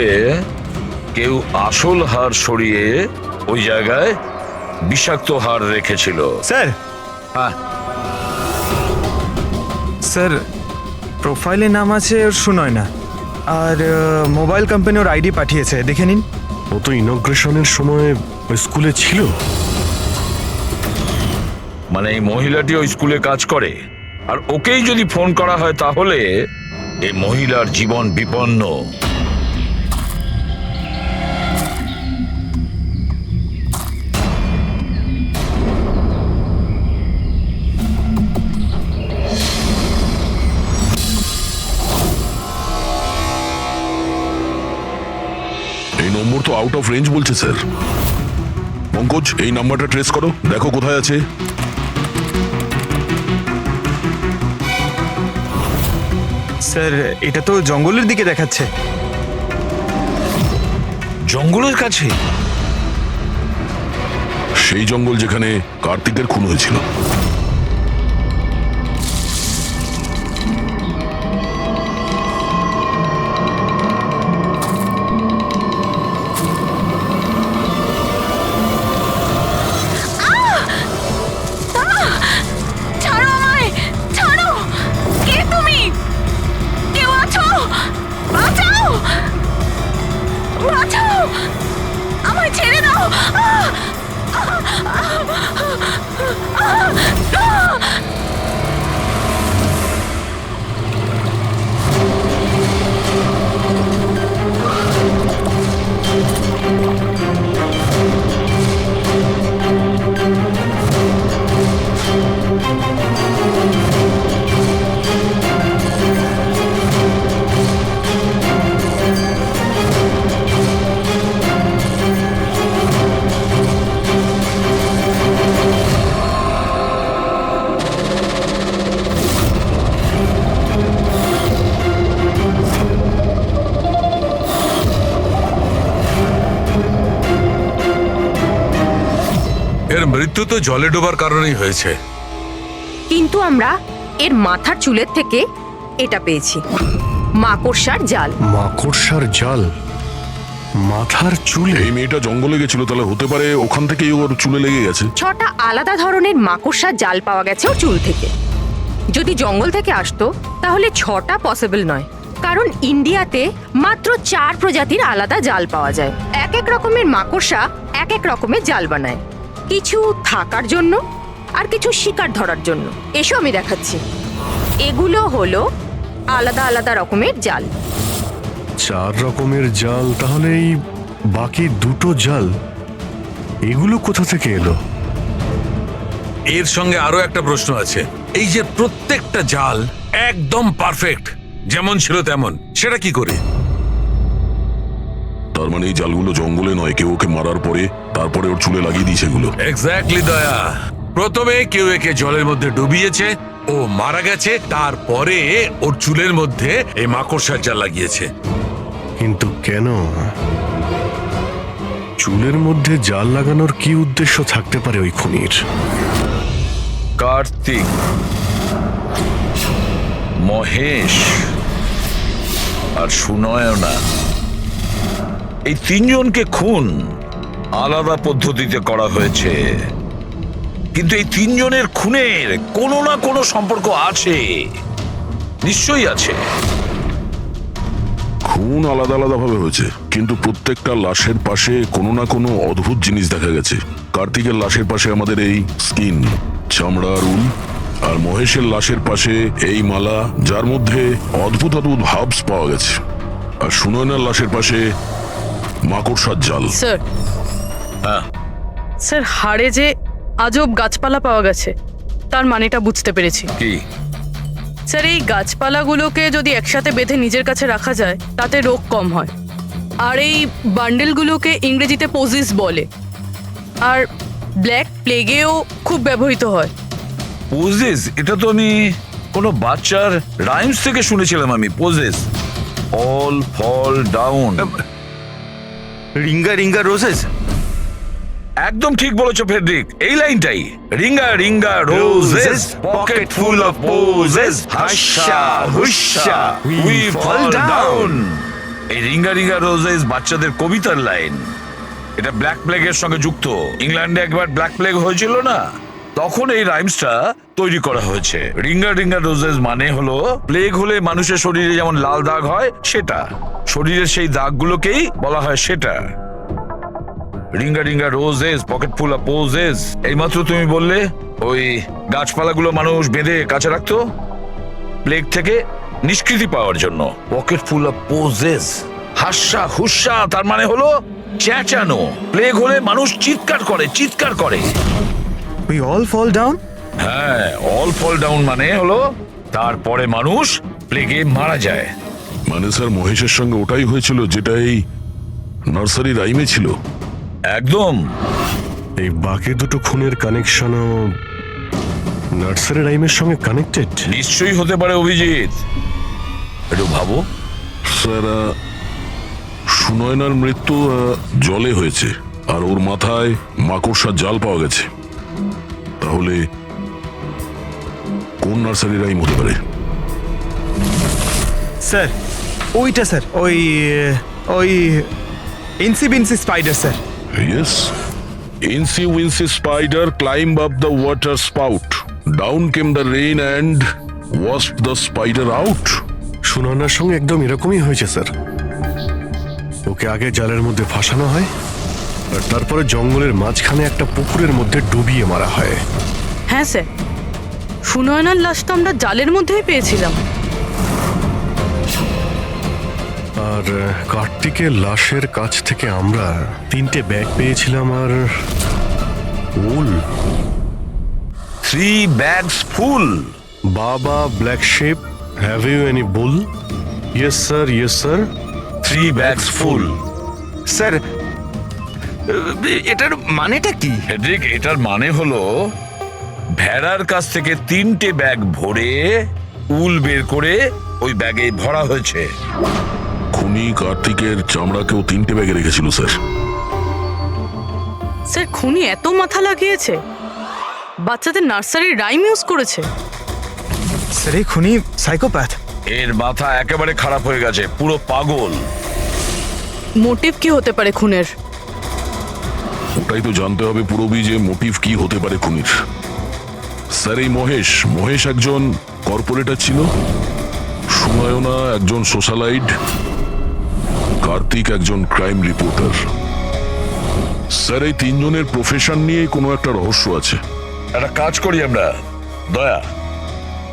Speaker 10: কেউ আসল হাড় সরিয়ে ওই জায়গায় বিষাক্ত হাড় রেখেছিল।
Speaker 2: স্যার।
Speaker 10: হ্যাঁ
Speaker 2: স্যার, প্রোফাইলে নাম আছে ওর সুনয় না, আর মোবাইল কোম্পানি ওর আইডি পাঠিয়েছে, দেখে নিন।
Speaker 14: ও তো ইনগ্রেশনের সময় ওই স্কুলে ছিল।
Speaker 10: মানে এই মহিলাটি ওই স্কুলে কাজ করে, আর ওকেই যদি ফোন করা হয় তাহলে এই মহিলার জীবন বিপন্ন।
Speaker 1: আউট অফ রেঞ্জ বলছে স্যার। পঙ্কজ, এই নাম্বারটা ট্রেস করো, দেখো কোথায় আছে।
Speaker 2: স্যার এটা তো জঙ্গলের দিকে দেখাচ্ছে।
Speaker 10: জঙ্গলের কাছে?
Speaker 1: সেই জঙ্গল যেখানে কার্তিকের খুন হয়েছিল।
Speaker 5: ছাড়ো আমায়, ছাড়ো! কে তুমি? কেউ আছো? বাঁচাও! বাঁচাও! আমায় ছেড়ে দাও!
Speaker 12: এর মৃত্যু তো জলে ডোবার কারণেই হয়েছে।
Speaker 19: কিন্তু আমরা এর মাথার চুলের থেকে এটা পেয়েছি, মাকড়সার জাল।
Speaker 14: মাকড়সার জাল মাথার চুলে?
Speaker 1: এই মেয়েটা জঙ্গলে গেছিল, তাহলে হতে পারে ওখান থেকেই ওর চুলে লেগে গেছে।
Speaker 19: 6টা আলাদা ধরনের মাকড়সার জাল পাওয়া গেছে ওর চুল থেকে। যদি জঙ্গল থেকে আসতো তাহলে 6টা পসিবল নয়, কারণ ইন্ডিয়াতে মাত্র 4 প্রজাতির আলাদা জাল পাওয়া যায়। এক এক রকমের মাকড়সা এক এক রকমের জাল বানায়, কিছু থাকার জন্য আর কিছু শিকার ধরার জন্য। এসো আমি দেখাচ্ছি। এগুলো হলো আলাদা আলাদা রকমের জাল।
Speaker 14: 4 রকমের জাল, তাহলে এই বাকি 2টো জাল এগুলো কোথা থেকে এলো?
Speaker 12: এর সঙ্গে আরো একটা প্রশ্ন আছে। এই যে প্রত্যেকটা জাল একদম পারফেক্ট, যেমন ছিল তেমন, সেটা কি করে?
Speaker 1: তার মানে এই জালগুলো জঙ্গলে নয়, কেউ ওকে মারার পরে তারপরে ওর চুলে লাগিয়ে দিয়েছে এগুলো।
Speaker 12: এক্স্যাক্টলি দয়া। প্রথমে কেউ একে জলের মধ্যে ডুবিয়েছে, ও মারা গেছে, তারপরে ওর চুলের মধ্যে এই মাকড়সার জাল লাগিয়েছে।
Speaker 14: কিন্তু কেন? চুলের মধ্যে জাল লাগানোর কি উদ্দেশ্য থাকতে পারে ওই খুনির?
Speaker 10: কার্তিক, মহেশ আর সুনয়না, এই 3 জনকে খুন আলাদা পদ্ধতিতে করা হয়েছে, কিন্তু এই 3 জনের খুনের কোনো না কোনো সম্পর্ক আছে, নিশ্চয়ই আছে।
Speaker 1: খুন আলাদা আলাদা ভাবে হয়েছে, কিন্তু প্রত্যেকটা লাশের পাশে কোনো না কোনো অদ্ভুত জিনিস দেখা গেছে। কার্তিকের লাশের পাশে আমাদের এই স্কিন, চামড়ার উল, আর মহেশের লাশের পাশে এই মালা, যার মধ্যে অদ্ভুত অদ্ভুত ভাবস পাওয়া গেছে। আর সুনয়নার লাশের পাশে মাকড়সার জাল।
Speaker 15: স্যার, স্যার হাড়ে যে আজব গাছপালা পাওয়া গেছে তার মানেটা বুঝতে পেরেছি।
Speaker 10: কি?
Speaker 15: স্যার এই গাছপালাগুলোকে যদি একসাথে বেঁধে নিজের কাছে রাখা যায় তাতে রোগ কম হয়। আর এই বান্ডেলগুলোকে ইংরেজিতে পোজিস বলে, আর ব্ল্যাক প্লেগেও খুব ব্যবহৃত হয়।
Speaker 10: পোজেস? এটা তো আমি কোনো বাচ্চার রাইমস থেকে শুনেছিলাম আমি। Posies, all fall down.
Speaker 3: Ringa ringa roses.
Speaker 10: একদম ঠিক বলেছো ফেডরিক, এই লাইনটাই। Ringa ringa roses, pocket full of posies, husha husha we fall down. এই রিঙ্গা রিঙ্গা রোজেস বাচ্চাদের কবিতার লাইন। এটা ব্ল্যাক প্লেগের সঙ্গে যুক্ত। ইংল্যান্ডে একবার ব্ল্যাক প্লেগ হয়েছিল না, তখন এই রাইমসটা তৈরি করা হয়েছে। রিঙ্গা রিঙ্গা রোজেস মানে হলো প্লেগ হলে মানুষের শরীরে যেমন লাল দাগ হয় সেটা, শরীরের সেই দাগগুলোকেই বলা হয় সেটা। Ringa ringa roses, pocket full of poses. এইমাত্র তুমি বললে ওই গাছপালাগুলো মানুষ বেঁধে কাছে রাখতো প্লেগ থেকে নিষ্কৃতি পাওয়ার জন্য। Pocket full of posies, husha হুস্যা তার মানে হলো চেঁচানো। প্লেগ হলে মানুষ চিৎকার করে, চিৎকার করে।
Speaker 2: We all fall down?
Speaker 10: হ্যাঁ, অল ফল ডাউন মানে হলো তারপরে মানুষ প্লেগে মারা যায়।
Speaker 1: মানে স্যার মহেশের সঙ্গে ওটাই হয়েছিল যেটা এই নার্সারি রাইমে ছিল।
Speaker 10: একদম।
Speaker 14: এই বাকি দুটো খুনের কানেকশনও নার্সারি রাইমের সঙ্গে কানেক্টেড?
Speaker 10: নিশ্চয়ই হতে পারে অভিজিৎ, একটু ভাবো।
Speaker 1: স্যার, সুনয়নার মৃত্যু জলে হয়েছে, আর ওর মাথায় মাকড়সার জাল পাওয়া গেছে। তাহলে কোন নার্সারি রাইম হতে পারে?
Speaker 2: স্যার ওইটা স্যার, ওই ওই incy wincy spider sir.
Speaker 1: Yes. Incy Wincy spider climbed up the water spout. Down came the rain and washed the spider out.
Speaker 14: সুনয়নার সঙ্গে একদম এরকমই হয়েছে স্যার। ওকে আগে জালের মধ্যে ফাঁসানো হয়, আর তারপরে জঙ্গলের মাঝখানে একটা পুকুরের মধ্যে ডুবিয়ে মারা হয়।
Speaker 15: হ্যাঁ স্যার, সুনয়নার লাশ তো আমরা জালের মধ্যেই পেয়েছিলাম।
Speaker 14: আর কার্তিকের লাশের কাছ থেকে আমরা 3টে ব্যাগ পেয়েছিলাম, আর উল
Speaker 10: 3 bags full.
Speaker 14: বাবা, black sheep, have you any wool? Yes sir, yes sir.
Speaker 10: 3 bags full.
Speaker 2: Sir এটার মানেটা কি?
Speaker 10: হেড্রিক, এটার মানে হলো ভেড়ার কাছ থেকে 3টে ব্যাগ ভরে উল বের করে ওই ব্যাগে ভরা হয়েছে।
Speaker 1: খুনি কার্তিকের চামড়াকেও 3টে ব্যাগে রেখেছিল স্যার।
Speaker 15: স্যার খুনি এত মাথা লাগিয়েছে, বাচ্চাদের নার্সারির রাইম ইউজ করেছে।
Speaker 2: স্যার এই খুনি সাইকোপ্যাথ।
Speaker 10: এর মাথা একেবারে খারাপ হয়ে গেছে, পুরো পাগল।
Speaker 15: মোটিভ কি হতে পারে খুনের?
Speaker 1: ওটাই তো জানতে হবে পুরবি, যে মোটিভ কি হতে পারে খুনির। স্যার এই মহেশ একজন কর্পোরেটর ছিল, সুনয়না একজন সোশ্যালাইট, কার্তিক একজন ক্রাইম রিপোর্টার। স্যার এই 3 জনের প্রফেশন নিয়ে কোনো একটা রহস্য আছে।
Speaker 10: একটা কাজ করি আমরা, দয়া,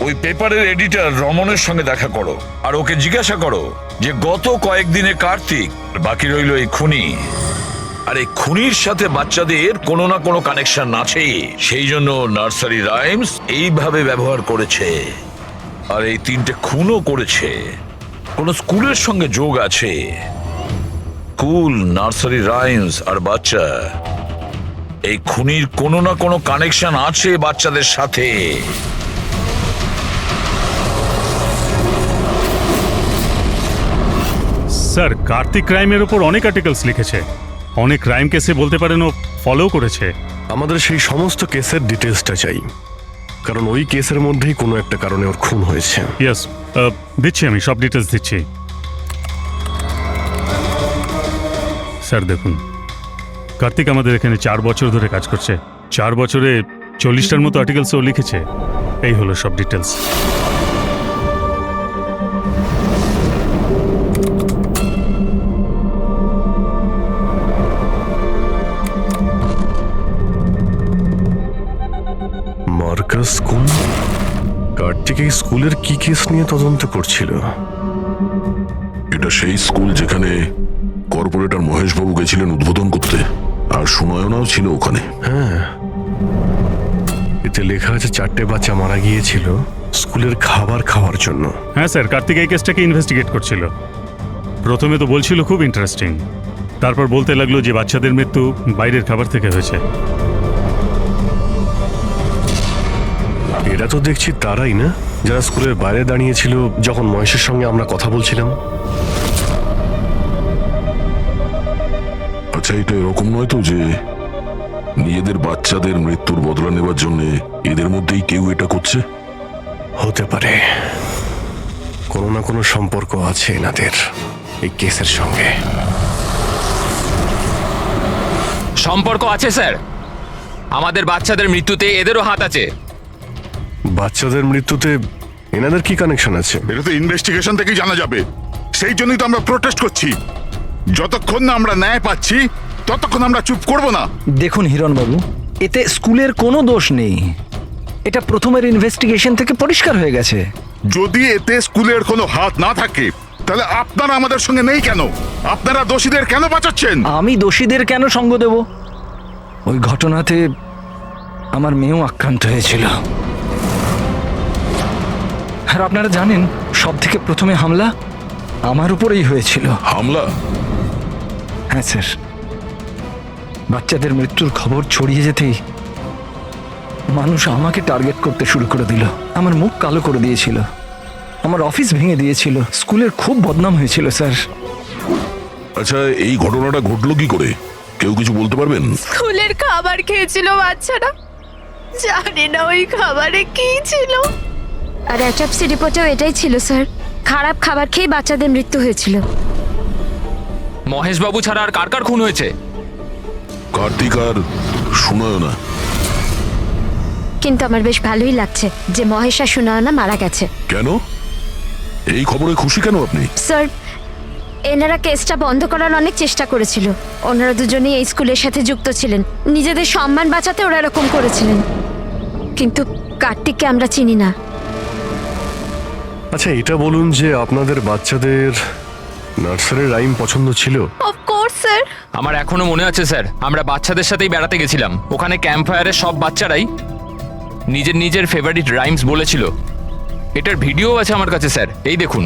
Speaker 10: ওই পেপারের এডিটর রমনের সঙ্গে দেখা করো, আর ওকে জিজ্ঞাসা করো যে গত কয়েকদিনে কার্তিক, বাকি রইল এই খুনি, আর এই খুনির সাথে বাচ্চাদের কোনো না কোনো কানেকশন আছে। সেই জন্য নার্সারি রাইমস এইভাবে ব্যবহার করেছে, আর এই 3টে খুনও করেছে। কোন স্কুলের সঙ্গে যোগ আছে। স্কুল, নার্সারি রাইমস আর বাচ্চা, এই খুনির কোনো না কোনো কানেকশন আছে বাচ্চাদের সাথে।
Speaker 14: স্যার, কার্তিক ক্রাইমের উপর অনেক আর্টিকেলস লিখেছে, অনেক ক্রাইম কেসে বলতে পারেন ও ফলো করেছে। আমাদের সেই সমস্ত কেসের ডিটেলসটা চাই, কারণ ওই কেসের মধ্যেই কোনো একটা কারণে ওর খুন হয়েছে। ইয়েস, দিচ্ছি, আমি সব ডিটেলস দিচ্ছি। স্যার দেখুন, কার্তিক আমাদের এখানে 4 বছর ধরে কাজ করছে। 4 বছরে 40টার মতো আর্টিকেলস ও লিখেছে। এই হলো সব ডিটেলস। Marcus school? কার্তিক এই স্কুলের কি কেস নিয়ে তদন্ত করছিল?
Speaker 1: এটা সেই স্কুল যেখানে কর্পোরেটর মহেশবাবু গেছিলেন উদ্বোধন করতে, আর সুনয়নাও ছিল ওখানে।
Speaker 14: হ্যাঁ, এতে লেখা আছে 4টে বাচ্চা মারা গিয়েছিল স্কুলের খাবার খাওয়ার জন্য। হ্যাঁ স্যার, কার্তিক এই কেসটাকে ইনভেস্টিগেট করছিল। প্রথমে তো বলছিল খুব ইন্টারেস্টিং, তারপর বলতে লাগলো যে বাচ্চাদের মৃত্যু বাইরের খাবার থেকে হয়েছে। এরা তো দেখছি তারাই না যারা স্কুলের বাইরে দাঁড়িয়েছিল যখন মহেশের সঙ্গে আমরা কথা বলছিলাম।
Speaker 1: আচ্ছা, এটা এরকম নয় তো যে নিজেদের বাচ্চাদের মৃত্যুর বদলা নেবার জন্য এদের মধ্যেই কেউ এটা করছে?
Speaker 14: হতে পারে, কোনো না কোনো সম্পর্ক আছে এনাদের এই কেসের সঙ্গে।
Speaker 20: সম্পর্ক আছে স্যার, আমাদের বাচ্চাদের মৃত্যুতে এদেরও হাত আছে।
Speaker 14: বাচ্চাদের মৃত্যুতে এনাদের কি কানেকশন আছে?
Speaker 17: এটা তো ইনভেস্টিগেশন থেকেই জানা যাবে। সেই জন্যই তো আমরা প্রোটেস্ট করছি। যতক্ষণ না আমরা ন্যায় পাচ্ছি ততক্ষণ আমরা চুপ করব না।
Speaker 16: দেখুন হিরণবাবু, এতে স্কুলের কোনো দোষ নেই। এটা প্রথমের ইনভেস্টিগেশন থেকে পরিষ্কার হয়ে গেছে।
Speaker 17: যদি এতে স্কুলের কোনো হাত না থাকে তাহলে আপনারা আমাদের সঙ্গে নেই কেন? আপনারা দোষীদের কেন বাঁচাচ্ছেন?
Speaker 16: আমি দোষীদের কেন সঙ্গ দেব? ওই ঘটনাতে আমার মেয়েও আক্রান্ত হয়েছিল। আর আপনারা জানেন, সব থেকে প্রথমে হামলা আমার উপরেই হয়েছিল।
Speaker 1: হামলা?
Speaker 16: হ্যাঁ স্যার, বাচ্চাদের মৃত্যুর খবর ছড়িয়ে যেতেই মানুষ আমাকে টার্গেট করতে শুরু করে দিল। আমার মুখ কালো করে দিয়েছিল, আমার অফিস ভেঙে দিয়েছিল, স্কুলের খুব বদনাম হয়েছিল স্যার।
Speaker 1: আচ্ছা, এই ঘটনাটা ঘটলো কি করে? কেউ কিছু বলতে পারবেন?
Speaker 5: স্কুলের খাবার খেয়েছিল বাচ্চারা, জানি না ওই খাবারে কি ছিল।
Speaker 7: আর অ্যাটপসি রিপোর্টেও এটাই ছিল স্যার, খারাপ খাবার খেয়ে বাচ্চাদের মৃত্যু হয়েছিল।
Speaker 20: মহেশ বাবু ছাড়া আর কার কার খুন হয়েছে?
Speaker 1: কার্তিক আর সুনয়না।
Speaker 7: কিন্তু আমার বেশ ভালোই লাগছে যে মহেশ আর সুনয়না মারা গেছে।
Speaker 1: কেন? এই খবরে খুশি কেন আপনি?
Speaker 7: স্যার, এনারা কেসটা বন্ধ করার অনেক চেষ্টা করেছিল। ওনারা দুজনেই এই স্কুলের সাথে যুক্ত ছিলেন, নিজেদের সম্মান বাঁচাতে ওরা এরকম করেছিলেন। কিন্তু কার্তিককে আমরা চিনি না।
Speaker 14: আচ্ছা, এটা বলুন যে আপনাদের বাচ্চাদের নার্সারি রাইম পছন্দ ছিল?
Speaker 5: Of course sir.
Speaker 20: আমার এখনো মনে আছে স্যার, আমরা বাচ্চাদের সাথেই বেড়াতে গেছিলাম। ওখানে ক্যাম্প ফায়ারে সব বাচ্চারাই নিজের নিজের ফেভারিট রাইমস বলেছিল। এটার ভিডিও আছে আমার কাছে স্যার, এই দেখুন।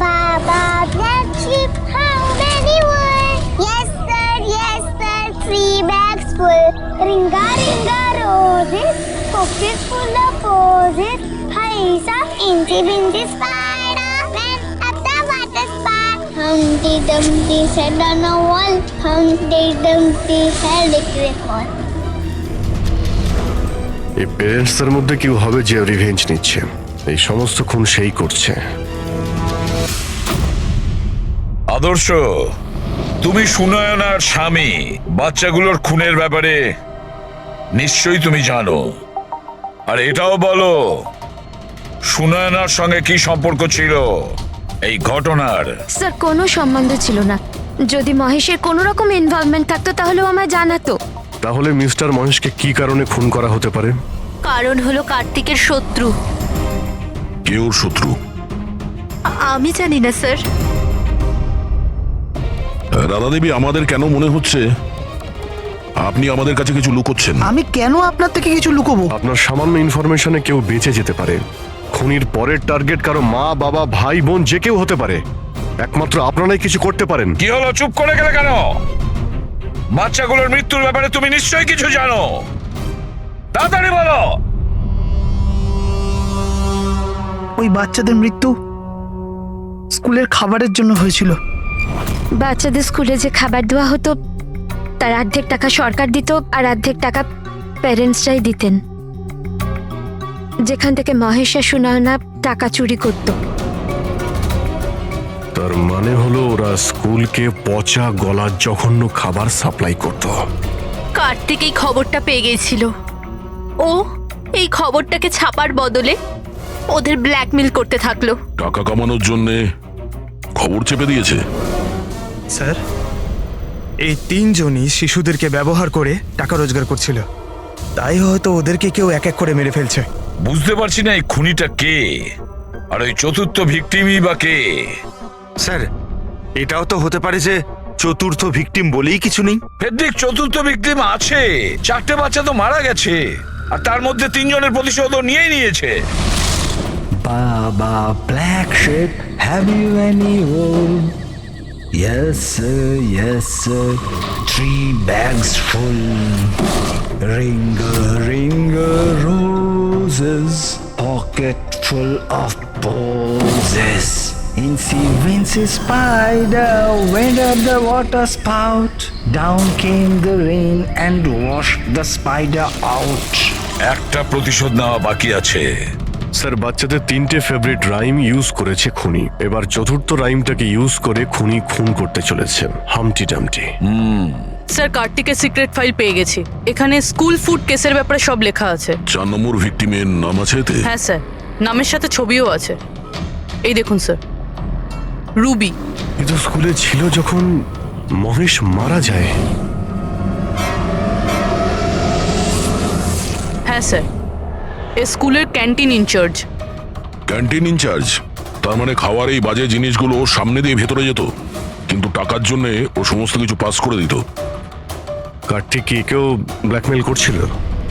Speaker 5: Baba, black sheep, how many were? Yes sir, 3 bags full. Ringa, ringa, roses, pockets full of posies. Paisa, incy, wincy spider, went up the water spout. Humpty Dumpty sat on a wall, Humpty Dumpty had a great fall.
Speaker 14: এই প্যারেন্টসদের মধ্যে কেউ হবে যে revenge নিচ্ছে। এই সমস্ত খুন সেই করছে।
Speaker 10: আদর্শ, তুমি সুনয়নার স্বামী, বাচ্চাগুলোর খুনের ব্যাপারে নিশ্চয়ই তুমি জানো। আর এটাও বলো, সুনয়নার সঙ্গে কি সম্পর্ক ছিল এই ঘটনার?
Speaker 7: স্যার, কোনো সম্বন্ধ ছিল না। যদি মহেশের কোনো রকম ইনভলভমেন্ট থাকতো তাহলেও আমায় জানাতো।
Speaker 14: তাহলে মিস্টার মহেশকে কি কারণে খুন করা হতে পারে?
Speaker 7: কারণ হলো কার্তিকের শত্রু।
Speaker 1: কে ওর শত্রু?
Speaker 7: আমি জানি না স্যার।
Speaker 1: রাধা দেবী, আমাদের কেন মনে হচ্ছে আপনি আমাদের কাছে কিছু লুকোচ্ছেন?
Speaker 18: আমি কেন আপনার থেকে কিছু লুকোবো?
Speaker 14: আপনার সামান্য ইনফরমেশনে কেউ বেঁচে যেতে পারে। খুনির পরের টার্গেট কারো মা, বাবা, ভাই, বোন যে কেউ হতে পারে। একমাত্র আপনারাই কিছু করতে পারেন।
Speaker 10: কি হলো, চুপ করে গেলে কেন? বাচ্চাগুলোর মৃত্যুর ব্যাপারে তুমি নিশ্চয়ই কিছু জানো, তাড়াতাড়ি বলো।
Speaker 18: ওই বাচ্চাদের মৃত্যু স্কুলের খাবারের জন্য হয়েছিল।
Speaker 7: বাচ্চাদের স্কুলে যে খাবার দেওয়া হতো তার অর্ধেক টাকা সরকার দিত আর অর্ধেক টাকা প্যারেন্টসরাই দিতেন, যেখান থেকে মহেশ আর সুনয়না টাকা চুরি করত।
Speaker 14: তার মানে হলো ওরা স্কুলকে পচা গলা জঘন্য খাবার সাপ্লাই করত।
Speaker 5: কার্তিক এই খবরটা পেয়ে গেছিল। ও এই খবরটাকে ছাপার বদলে ওদের ব্ল্যাকমেল করতে থাকলো।
Speaker 1: টাকা কামানোর জন্য খবর চেপে দিয়েছে।
Speaker 2: স্যার, এই 3 জনই শিশুদেরকে ব্যবহার করে টাকা রোজগার করছিল, তাই হয়তো ওদেরকে কেউ এক এক করে মেরে ফেলছে।
Speaker 10: বুঝতে পারছি না এই খুনিটা কে, আর ওই চতুর্থ ভিকটিমই বা কে?
Speaker 3: স্যার, এটাও তো হতে পারে যে চতুর্থ ভিকটিম বলেই কিছু নেই।
Speaker 10: ফেডরিক, চতুর্থ ভিকটিম আছে। 4টে বাচ্চা তো মারা গেছে, আর তার মধ্যে 3 জনের প্রতিশোধ নিয়েই নিয়েছে।
Speaker 16: Baba, black sheep, have you any wool? Yes sir, 3 bags full. Ringa, roses, pocket full of posies. Incy wincy spider went up the water spout. Down came the rain and washed the spider out.
Speaker 10: একটা প্রতিশোধ নেওয়া বাকি আছে।
Speaker 14: Sir, বাচ্চাদের 3টে favourite rhyme use করেছে খুনি। এবার চতুর্থ রাইমটাকে ইউজ করে খুনি খুন করতে চলেছেন, হামটি ডামটি।
Speaker 15: স্যার, কার্তিকের সিক্রেট ফাইল পেয়ে গেছি। এখানে স্কুল ফুড কেসের ব্যাপারে সব লেখা আছে।
Speaker 1: 4 নম্বর ভিকটিমের নাম আছে এতে?
Speaker 15: হ্যাঁ স্যার, নামের সাথে ছবিও আছে। এই দেখুন স্যার, রুবি।
Speaker 14: এ তো স্কুলে ছিল যখন মহেশ মারা যায়।
Speaker 15: হ্যাঁ স্যার, এ স্কুলের ক্যান্টিন ইনচার্জ।
Speaker 1: Canteen in charge? তার মানে খাওয়ার এই বাজে জিনিসগুলো ওর সামনে দিয়ে ভেতরে যেত, কিন্তু টাকার জন্য ও সমস্ত কিছু পাস করে দিত।
Speaker 14: কার্তিক কি কেউ ব্ল্যাকমেল করছিল?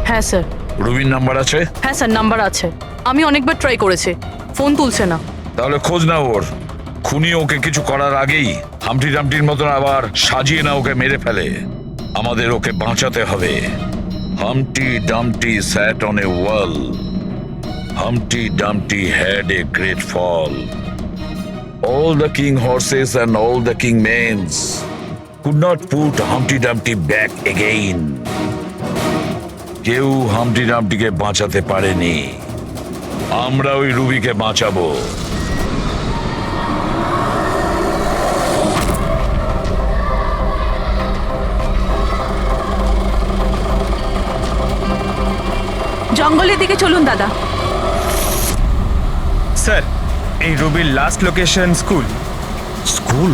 Speaker 15: হ্যাঁ স্যার।
Speaker 10: রুবির নাম্বার আছে?
Speaker 15: হ্যাঁ স্যার, নাম্বার আছে। আমি অনেকবার ট্রাই করেছি, ফোন তুলছে না।
Speaker 10: তাহলে খোঁজ নাও ওর, খুনি ওকে কিছু করার আগেই হামটি ডামটির মতন আবার সাজিয়ে না ওকে মেরে ফেলে। আমাদের ওকে বাঁচাতে হবে। হামটি ডামটি sat on a wall. Humpty Dumpty had a great fall. All the king horses and all the king men could not put Humpty Dumpty back again. কেউ হামটি ডামটিকে বাঁচাতে পারেনি। আমরা ওই রুবিকে বাঁচাবো।
Speaker 9: জঙ্গলের দিকে চলুন দাদা।
Speaker 2: স্যার, এই রুবির লাস্ট লোকেশন স্কুল।
Speaker 14: স্কুল?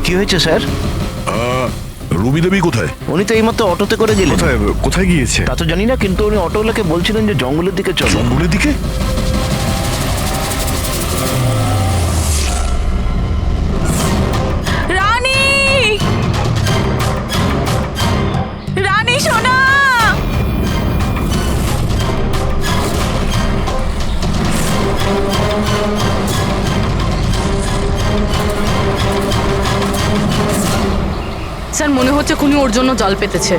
Speaker 18: কি হয়েছে স্যার?
Speaker 1: রুবি দেবী কোথায়?
Speaker 18: উনি তো এইমাত্র অটোতে করে গেলেন।
Speaker 14: কোথায় কোথায় গিয়েছে?
Speaker 18: তা তো জানি না, কিন্তু উনি অটোওয়ালাকে বলছিলেন যে জঙ্গলের দিকে চলো।
Speaker 1: জঙ্গলের দিকে?
Speaker 9: রানী, রানী সোনা,
Speaker 15: স্যার মনে হচ্ছে খুনি ওর জন্য জাল পেতেছে।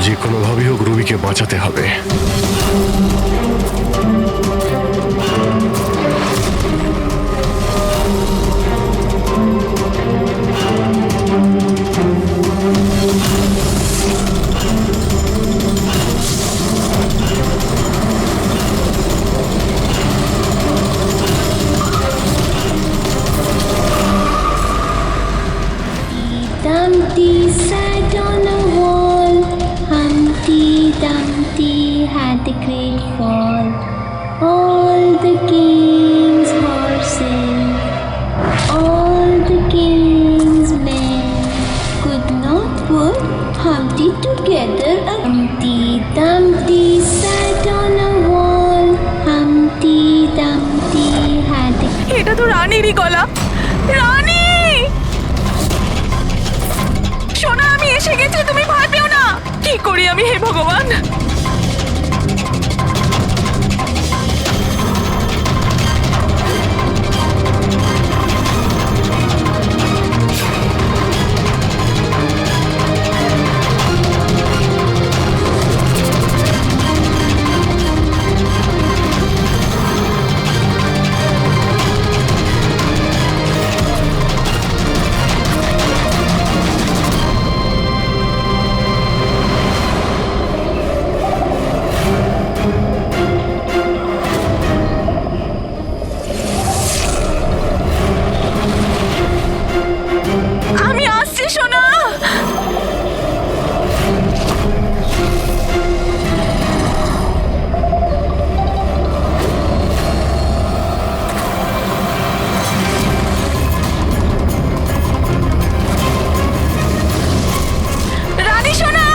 Speaker 14: যে কোনোভাবেই হোক রুবিকে বাঁচাতে হবে।
Speaker 5: Dumpty sat on a wall. Humpty Dumpty had a great fall. All the king's horses, all the king's men could not put Humpty together. Humpty Dumpty sat on a wall. Humpty Dumpty had a...
Speaker 9: এটা তো রানীরই গলা। রানী সোনা, আমি এসে গেছি, তুমি ভয় পেও না। কি করি আমি, হে ভগবান? আমি আসছি সোনা। রানী সোনা,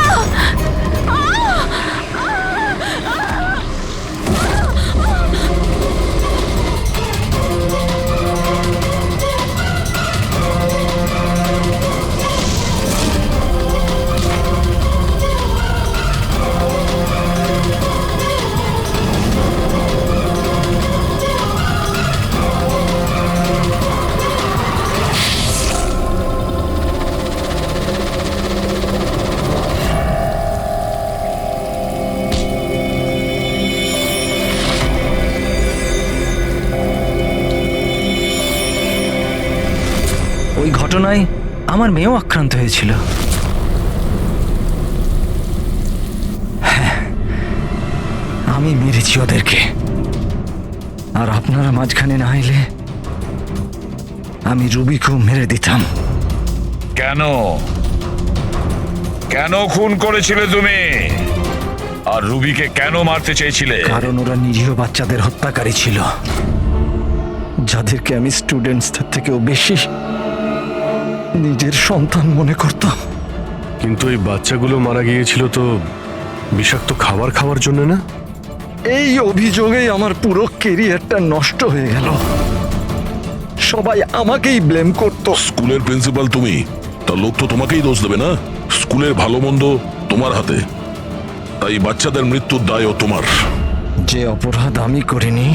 Speaker 16: ওই ঘটনায় আমার মেয়েও আক্রান্ত হয়েছিল। হ্যাঁ, আমি মেরেছি ওদেরকে। আর আপনারা মাঝখানে না এলে আমি রুবিকেও মেরে দিতাম।
Speaker 10: কেন কেন খুন করেছিলে তুমি? আর রুবিকে কেন মারতে চেয়েছিলে?
Speaker 16: কারণ ওরা নিরীহ বাচ্চাদের হত্যাকারী ছিল, যাদেরকে আমি স্টুডেন্টসদের থেকেও বেশি নিজের সন্তান মনে করতাম।
Speaker 14: কিন্তু ওই বাচ্চাগুলো মারা গিয়েছিল তো বিষাক্ত খাবার খাওয়ার জন্য না?
Speaker 16: এই অভিযোগেই আমার পুরো কেরিয়ারটা নষ্ট হয়ে গেল। সবাই আমাকেই ব্লেম করতো।
Speaker 1: স্কুলের প্রিন্সিপাল তুমি, তা লোক তো তোমাকেই দোষ দেবে না? স্কুলের ভালো মন্দ তোমার হাতে, তাই বাচ্চাদের মৃত্যুর দায়ও তোমার।
Speaker 16: যে অপরাধ আমি করিনি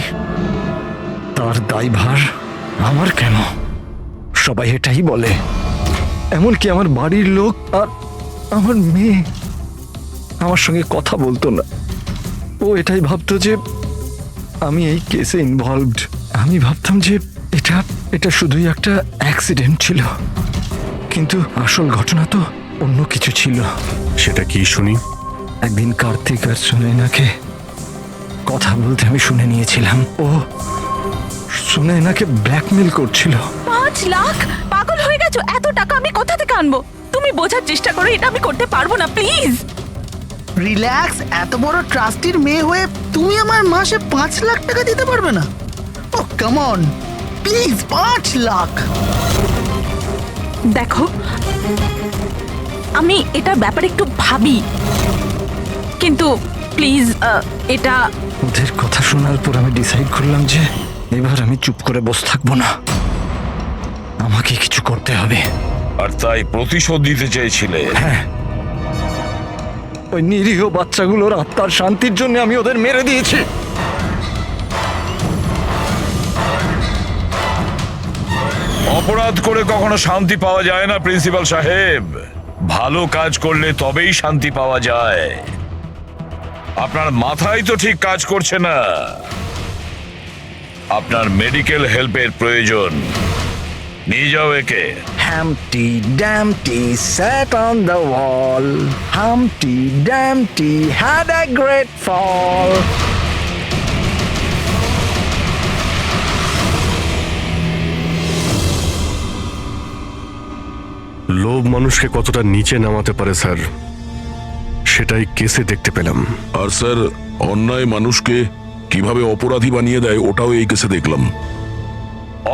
Speaker 16: তার দায়ভার আমার কেন? সবাই এটাই বলে, এমনকি আমার বাড়ির লোক আর আমার মেয়ে আমার সঙ্গে কথা বলতো না। ও এটাই ভাবতো যে আমি এই কেসে ইনভলভড। আমি ভাবতাম যে এটা শুধুই একটা অ্যাক্সিডেন্ট ছিল, কিন্তু আসল ঘটনা তো অন্য কিছু ছিল।
Speaker 14: সেটা কি শুনি?
Speaker 16: একদিন কার্তিক আর সুনয়নাকে কথা বলতে আমি শুনে নিয়েছিলাম। ও সুনয়নাকে ব্ল্যাকমেল করছিল।
Speaker 9: 5 লাখ? পাগল হয়ে গেছো? এত টাকা আমি কোথা থেকে আনবো? তুমি বোঝার চেষ্টা করো, এটা আমি করতে পারবো না, প্লিজ।
Speaker 18: রিল্যাক্স। এত বড় ট্রাস্টির মেয়ে হয়ে তুমি আমার মাসে 5 লাখ টাকা দিতে পারবে না? ও কাম অন, প্লিজ 5 লাখ।
Speaker 9: দেখো, আমি এটার ব্যাপারে একটু ভাবি, কিন্তু প্লিজ এটা।
Speaker 16: ওদের কথা শোনার পর আমি ডিসাইড করলাম যে এবার আমি চুপ করে বসে থাকবো না, আমাকে কিছু করতে হবে।
Speaker 10: আর তাই প্রতিশোধ দিতে চেয়েছিলে?
Speaker 16: হ্যাঁ, ওই নিরীহ বাচ্চাগুলোর আত্মার শান্তির জন্য আমি ওদের মেরে দিয়েছি।
Speaker 10: অপরাধ করে কখনো শান্তি পাওয়া যায় না প্রিন্সিপাল সাহেব। ভালো কাজ করলে তবেই শান্তি পাওয়া যায়। আপনার মাথায় তো ঠিক কাজ করছে না। আপনার মেডিকেল হেল্পের প্রয়োজন। নিয়ে যাও একে।
Speaker 16: Humpty Dumpty sat on the wall. Humpty Dumpty had a great fall.
Speaker 14: লোভ মানুষকে কতটা নিচে নামাতে পারে স্যার, সেটাই কেসে দেখতে পেলাম।
Speaker 1: আর স্যার, অন্যায় মানুষকে কিভাবে অপরাধী বানিয়ে দেয় ওটাও এই কেসে দেখলাম।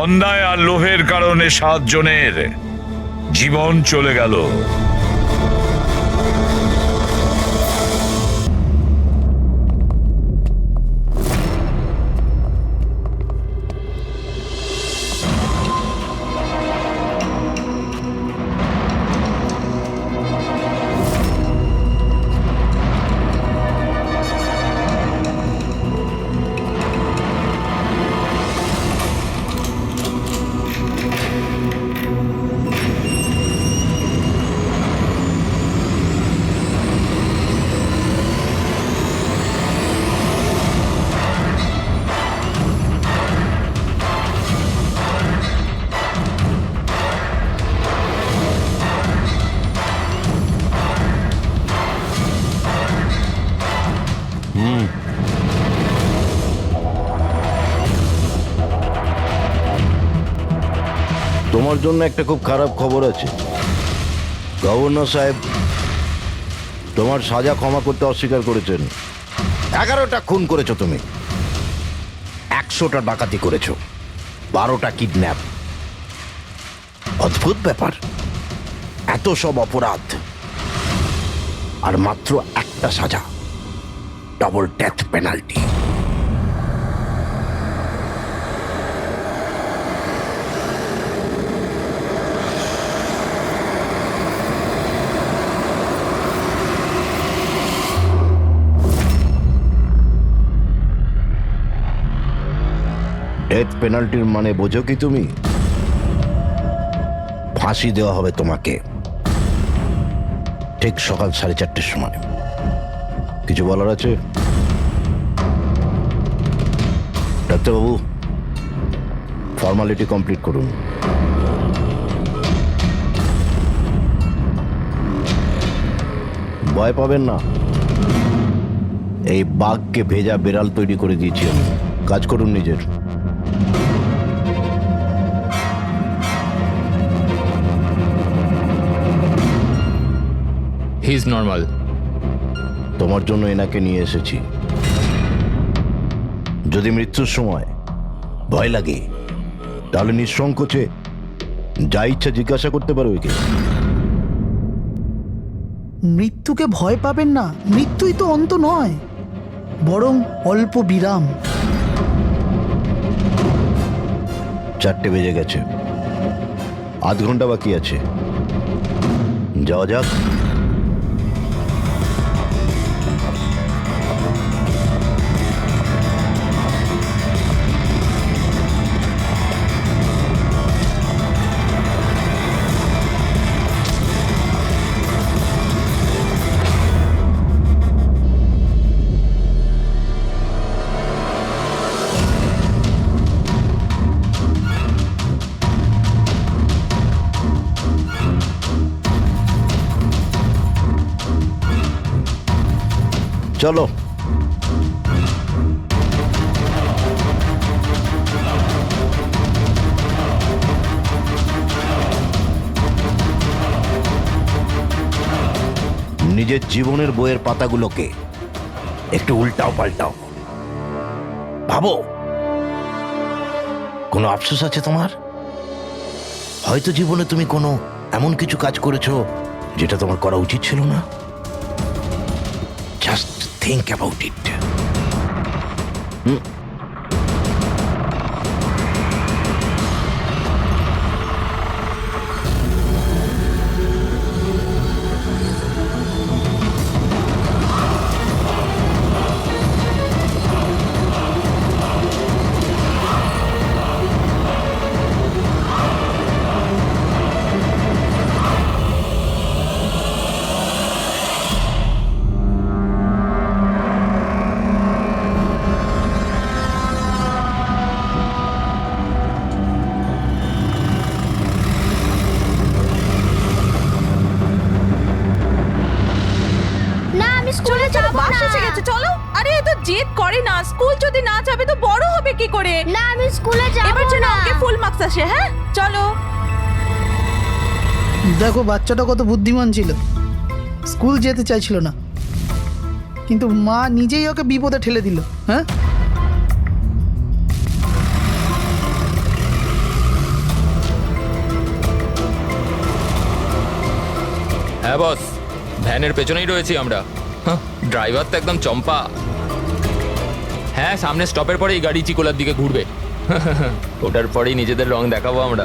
Speaker 10: অন্যায় আর লোভের কারণে 7 জনের জীবন চলে গেল।
Speaker 21: তোমার জন্য একটা খুব খারাপ খবর আছে। গভর্নর সাহেব তোমার সাজা ক্ষমা করতে অস্বীকার করেছেন। 11টা খুন করেছো তুমি, 100টা ডাকাতি করেছো, 12টা কিডন্যাপ। অদ্ভুত ব্যাপার, এত সব অপরাধ আর মাত্র একটা সাজা, ডবল ডেথ পেনাল্টি। ডেথ পেনাল্টির মানে বোঝো কি তুমি? ফাঁসি দেওয়া হবে তোমাকে ঠিক সকাল 4:30টার সময়। কিছু বলার আছে ডাক্তারবাবু? ফর্মালিটি কমপ্লিট করুন। ভয় পাবেন না, এই বাঘকে ভেজা বেড়াল তৈরি করে দিয়েছি আমি। কাজ করুন নিজের।
Speaker 20: He is normal.
Speaker 21: তোমার জন্য এনাকে নিয়ে এসেছি। যদি মৃত্যুর সময় ভয় লাগে তাহলে নিঃসংকোচে যা ইচ্ছা জিজ্ঞাসা করতে পারো একে।
Speaker 18: মৃত্যুকে ভয় পাবেন না, মৃত্যুই তো অন্ত নয়। বরং অল্প বিরাম।
Speaker 21: 4টে বেজে গেছে, আধ ঘন্টা বাকি আছে, যাওয়া যাক। চলো। নিজের জীবনের বইয়ের পাতাগুলোকে একটু উল্টাও পাল্টাও, ভাবো কোনো আফসোস আছে তোমার? হয়তো জীবনে তুমি কোনো এমন কিছু কাজ করেছো যেটা তোমার করা উচিত ছিল না। Just think about it.
Speaker 5: না আমি স্কুলে যাব না।
Speaker 9: বাস এসে গেছে, চলো। আরে এ তো জেদ করে না, স্কুল যদি না যাবে তো বড় হবে কি করে?
Speaker 5: না আমি স্কুলে যাব না।
Speaker 9: এবার যেন ওকে ফুল মার্কস আসে। হ্যাঁ চলো।
Speaker 18: দেখো বাচ্চাটা কত বুদ্ধিমান ছিল, স্কুল যেতে চাইছিল না, কিন্তু মা নিজেই ওকে বিপদে ঠেলে দিল। হ্যাঁ
Speaker 20: হ্যাঁ বস, ভ্যানের পেছনেই রয়েছি আমরা। ড্রাইভার তো একদম চম্পা। হ্যাঁ, সামনে স্টপের পরেই গাড়ি চিকোলার দিকে ঘুরবে। ওটার পরেই নিজেদের রং দেখাবো আমরা।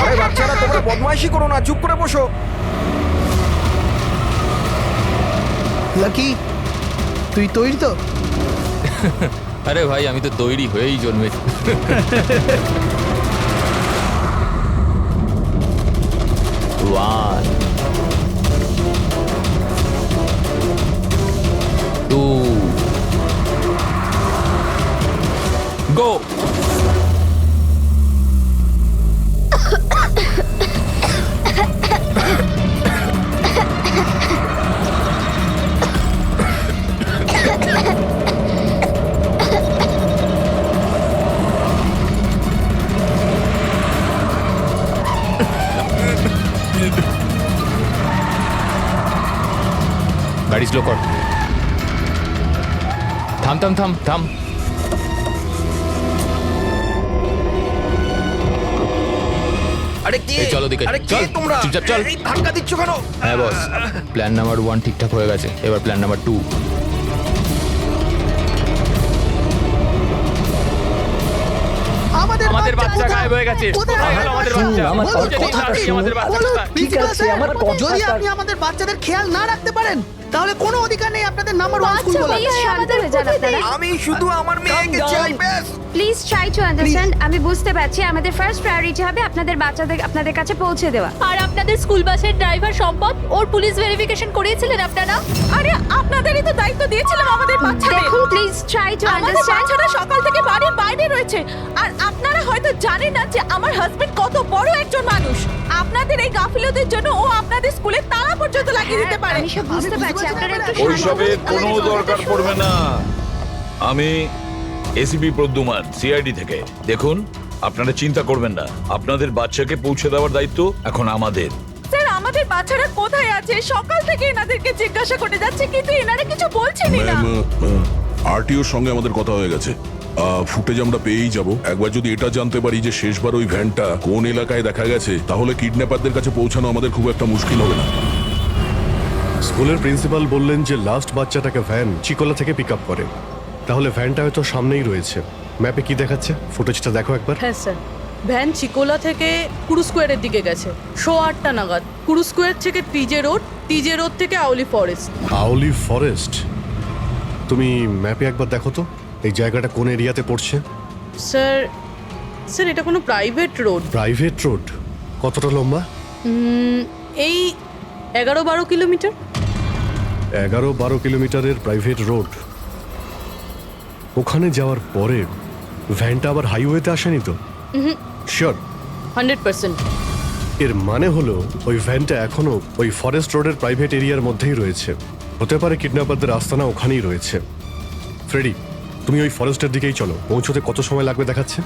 Speaker 6: আরে বাচ্চারা, তোমরা বদমাইশি করো না, চুপ করে বসো।
Speaker 18: লাকি, তুই তৈরি তো?
Speaker 20: আরে ভাই, আমি তো তৈরি হয়েই জন্মেছি। One, two, go! গাড়ি স্লো কর। থাম থাম থাম থাম।
Speaker 6: আরে কি?
Speaker 20: চলো দিকে,
Speaker 6: আরে কি
Speaker 20: চল
Speaker 6: তোমরা?
Speaker 20: চুপচাপ চল।
Speaker 6: এই ধাক্কা দিচ্ছ কেন?
Speaker 20: হ্যাঁ বস, প্ল্যান নাম্বার 1 ঠিকঠাক হয়ে গেছে, এবার প্ল্যান নাম্বার 2।
Speaker 18: আমাদের
Speaker 20: বাচ্চা গায়েব হয়ে গেছে। কোথায় গেল আমাদের বাচ্চা? আমাদের বাচ্চা।
Speaker 18: ঠিক আছে, যদি আপনি আমাদের বাচ্চাদের খেয়াল না রাখতে পারেন তাহলে কোনো অধিকার নেই আপনাদের নাম্বার 1 স্কুল বলার।
Speaker 6: আমি শুধু আমার মেয়েকে চাই, ব্যাস।
Speaker 5: Please try to understand. আমি বুঝতে পারছি আমাদের ফার্স্ট প্রায়োরিটি হবে আপনাদের বাচ্চাদের আপনাদের কাছে পৌঁছে দেওয়া।
Speaker 7: আর আপনাদের স্কুল বাসের ড্রাইভার সম্পদ, ওর পুলিশ ভেরিফিকেশন করিয়েছিলেন আপনারা?
Speaker 9: আরে আপনাদেরই তো দায়িত্ব দিয়েছিলাম আমাদের বাচ্চাদের।
Speaker 5: দেখুন প্লিজ ট্রাই টু
Speaker 9: আমাদের
Speaker 5: আন্ডারস্ট্যান্ড।
Speaker 9: বাচ্চারা সকাল থেকে বাড়ির বাইরে রয়েছে, আর আপনারা হয়তো জানেন না যে আমার হাজবেন্ড কত বড় একজন মানুষ। আপনাদের এই গাফিলতির জন্য ও আপনাদের স্কুলে তালা পর্যন্ত লাগিয়ে দিতে পারে।
Speaker 5: আমি সব বুঝতে পারছি, আপনারা একটু
Speaker 10: ওইসবের কোনো দরকার পড়বে না। আমি এসিপি প্রদ্যুমান, সিআইডি থেকে। দেখুন, আপনারা চিন্তা করবেন না, আপনাদের বাচ্চাকে পৌঁছে দেওয়ার দায়িত্ব এখন আমাদের।
Speaker 4: স্যার আমাদের বাচ্চারা কোথায় আছে? সকাল থেকে এনাদেরকে জিজ্ঞাসা করে যাচ্ছে কিন্তু এনারা কিছু বলছেনই না।
Speaker 1: আরটিওর সঙ্গে আমাদের কথা হয়ে গেছে, ফুটেজ আমরা পেয়েই যাব। একবার যদি এটা জানতে পারি যে শেষবার ওই ভ্যানটা কোন এলাকায় দেখা গেছে, তাহলে কিডন্যাপারদের কাছে পৌঁছানো আমাদের খুব একটা মুশকিল হবে না।
Speaker 14: স্কুলের প্রিন্সিপাল বললেন যে লাস্ট বাচ্চাটাকে ভ্যান চিকোলা থেকে পিক আপ করে, তাহলে ভ্যানটা হয়তো সামনেই রয়েছে। ম্যাপে কি দেখাচ্ছে? ফুটেজটা দেখো একবার।
Speaker 15: হ্যাঁ স্যার, ভ্যান চিকোলা থেকে কুরু স্কোয়ারের দিকে গেছে 8:30 নাগাদ। কুরু স্কোয়ার থেকে টিজে রোড থেকে আউলি ফরেস্ট।
Speaker 14: আউলি ফরেস্ট? তুমি ম্যাপে একবার দেখো তো এই জায়গাটা কোন এরিয়াতে পড়ছে।
Speaker 15: স্যার এটা কোনো প্রাইভেট রোড।
Speaker 14: Private road? কতটা লম্বা?
Speaker 15: এই 11-12 কিলোমিটার।
Speaker 14: 11-12 কিলোমিটারের প্রাইভেট রোড। ওখানে যাওয়ার পরে ভ্যানটা আবার হাইওয়েতে আসেনি তো? শিওর?
Speaker 15: 100%।
Speaker 14: এর মানে হলো ওই ভ্যানটা এখনো ওই ফরেস্ট রোডের প্রাইভেট এরিয়ার মধ্যেই রয়েছে। হতে পারে কিডন্যাপারদের আস্তানা ওখানেই রয়েছে। ফ্রেডি, তুমি ওই ফরেস্টের দিকেই চলো। পৌঁছতে কত সময় লাগবে দেখাচ্ছে?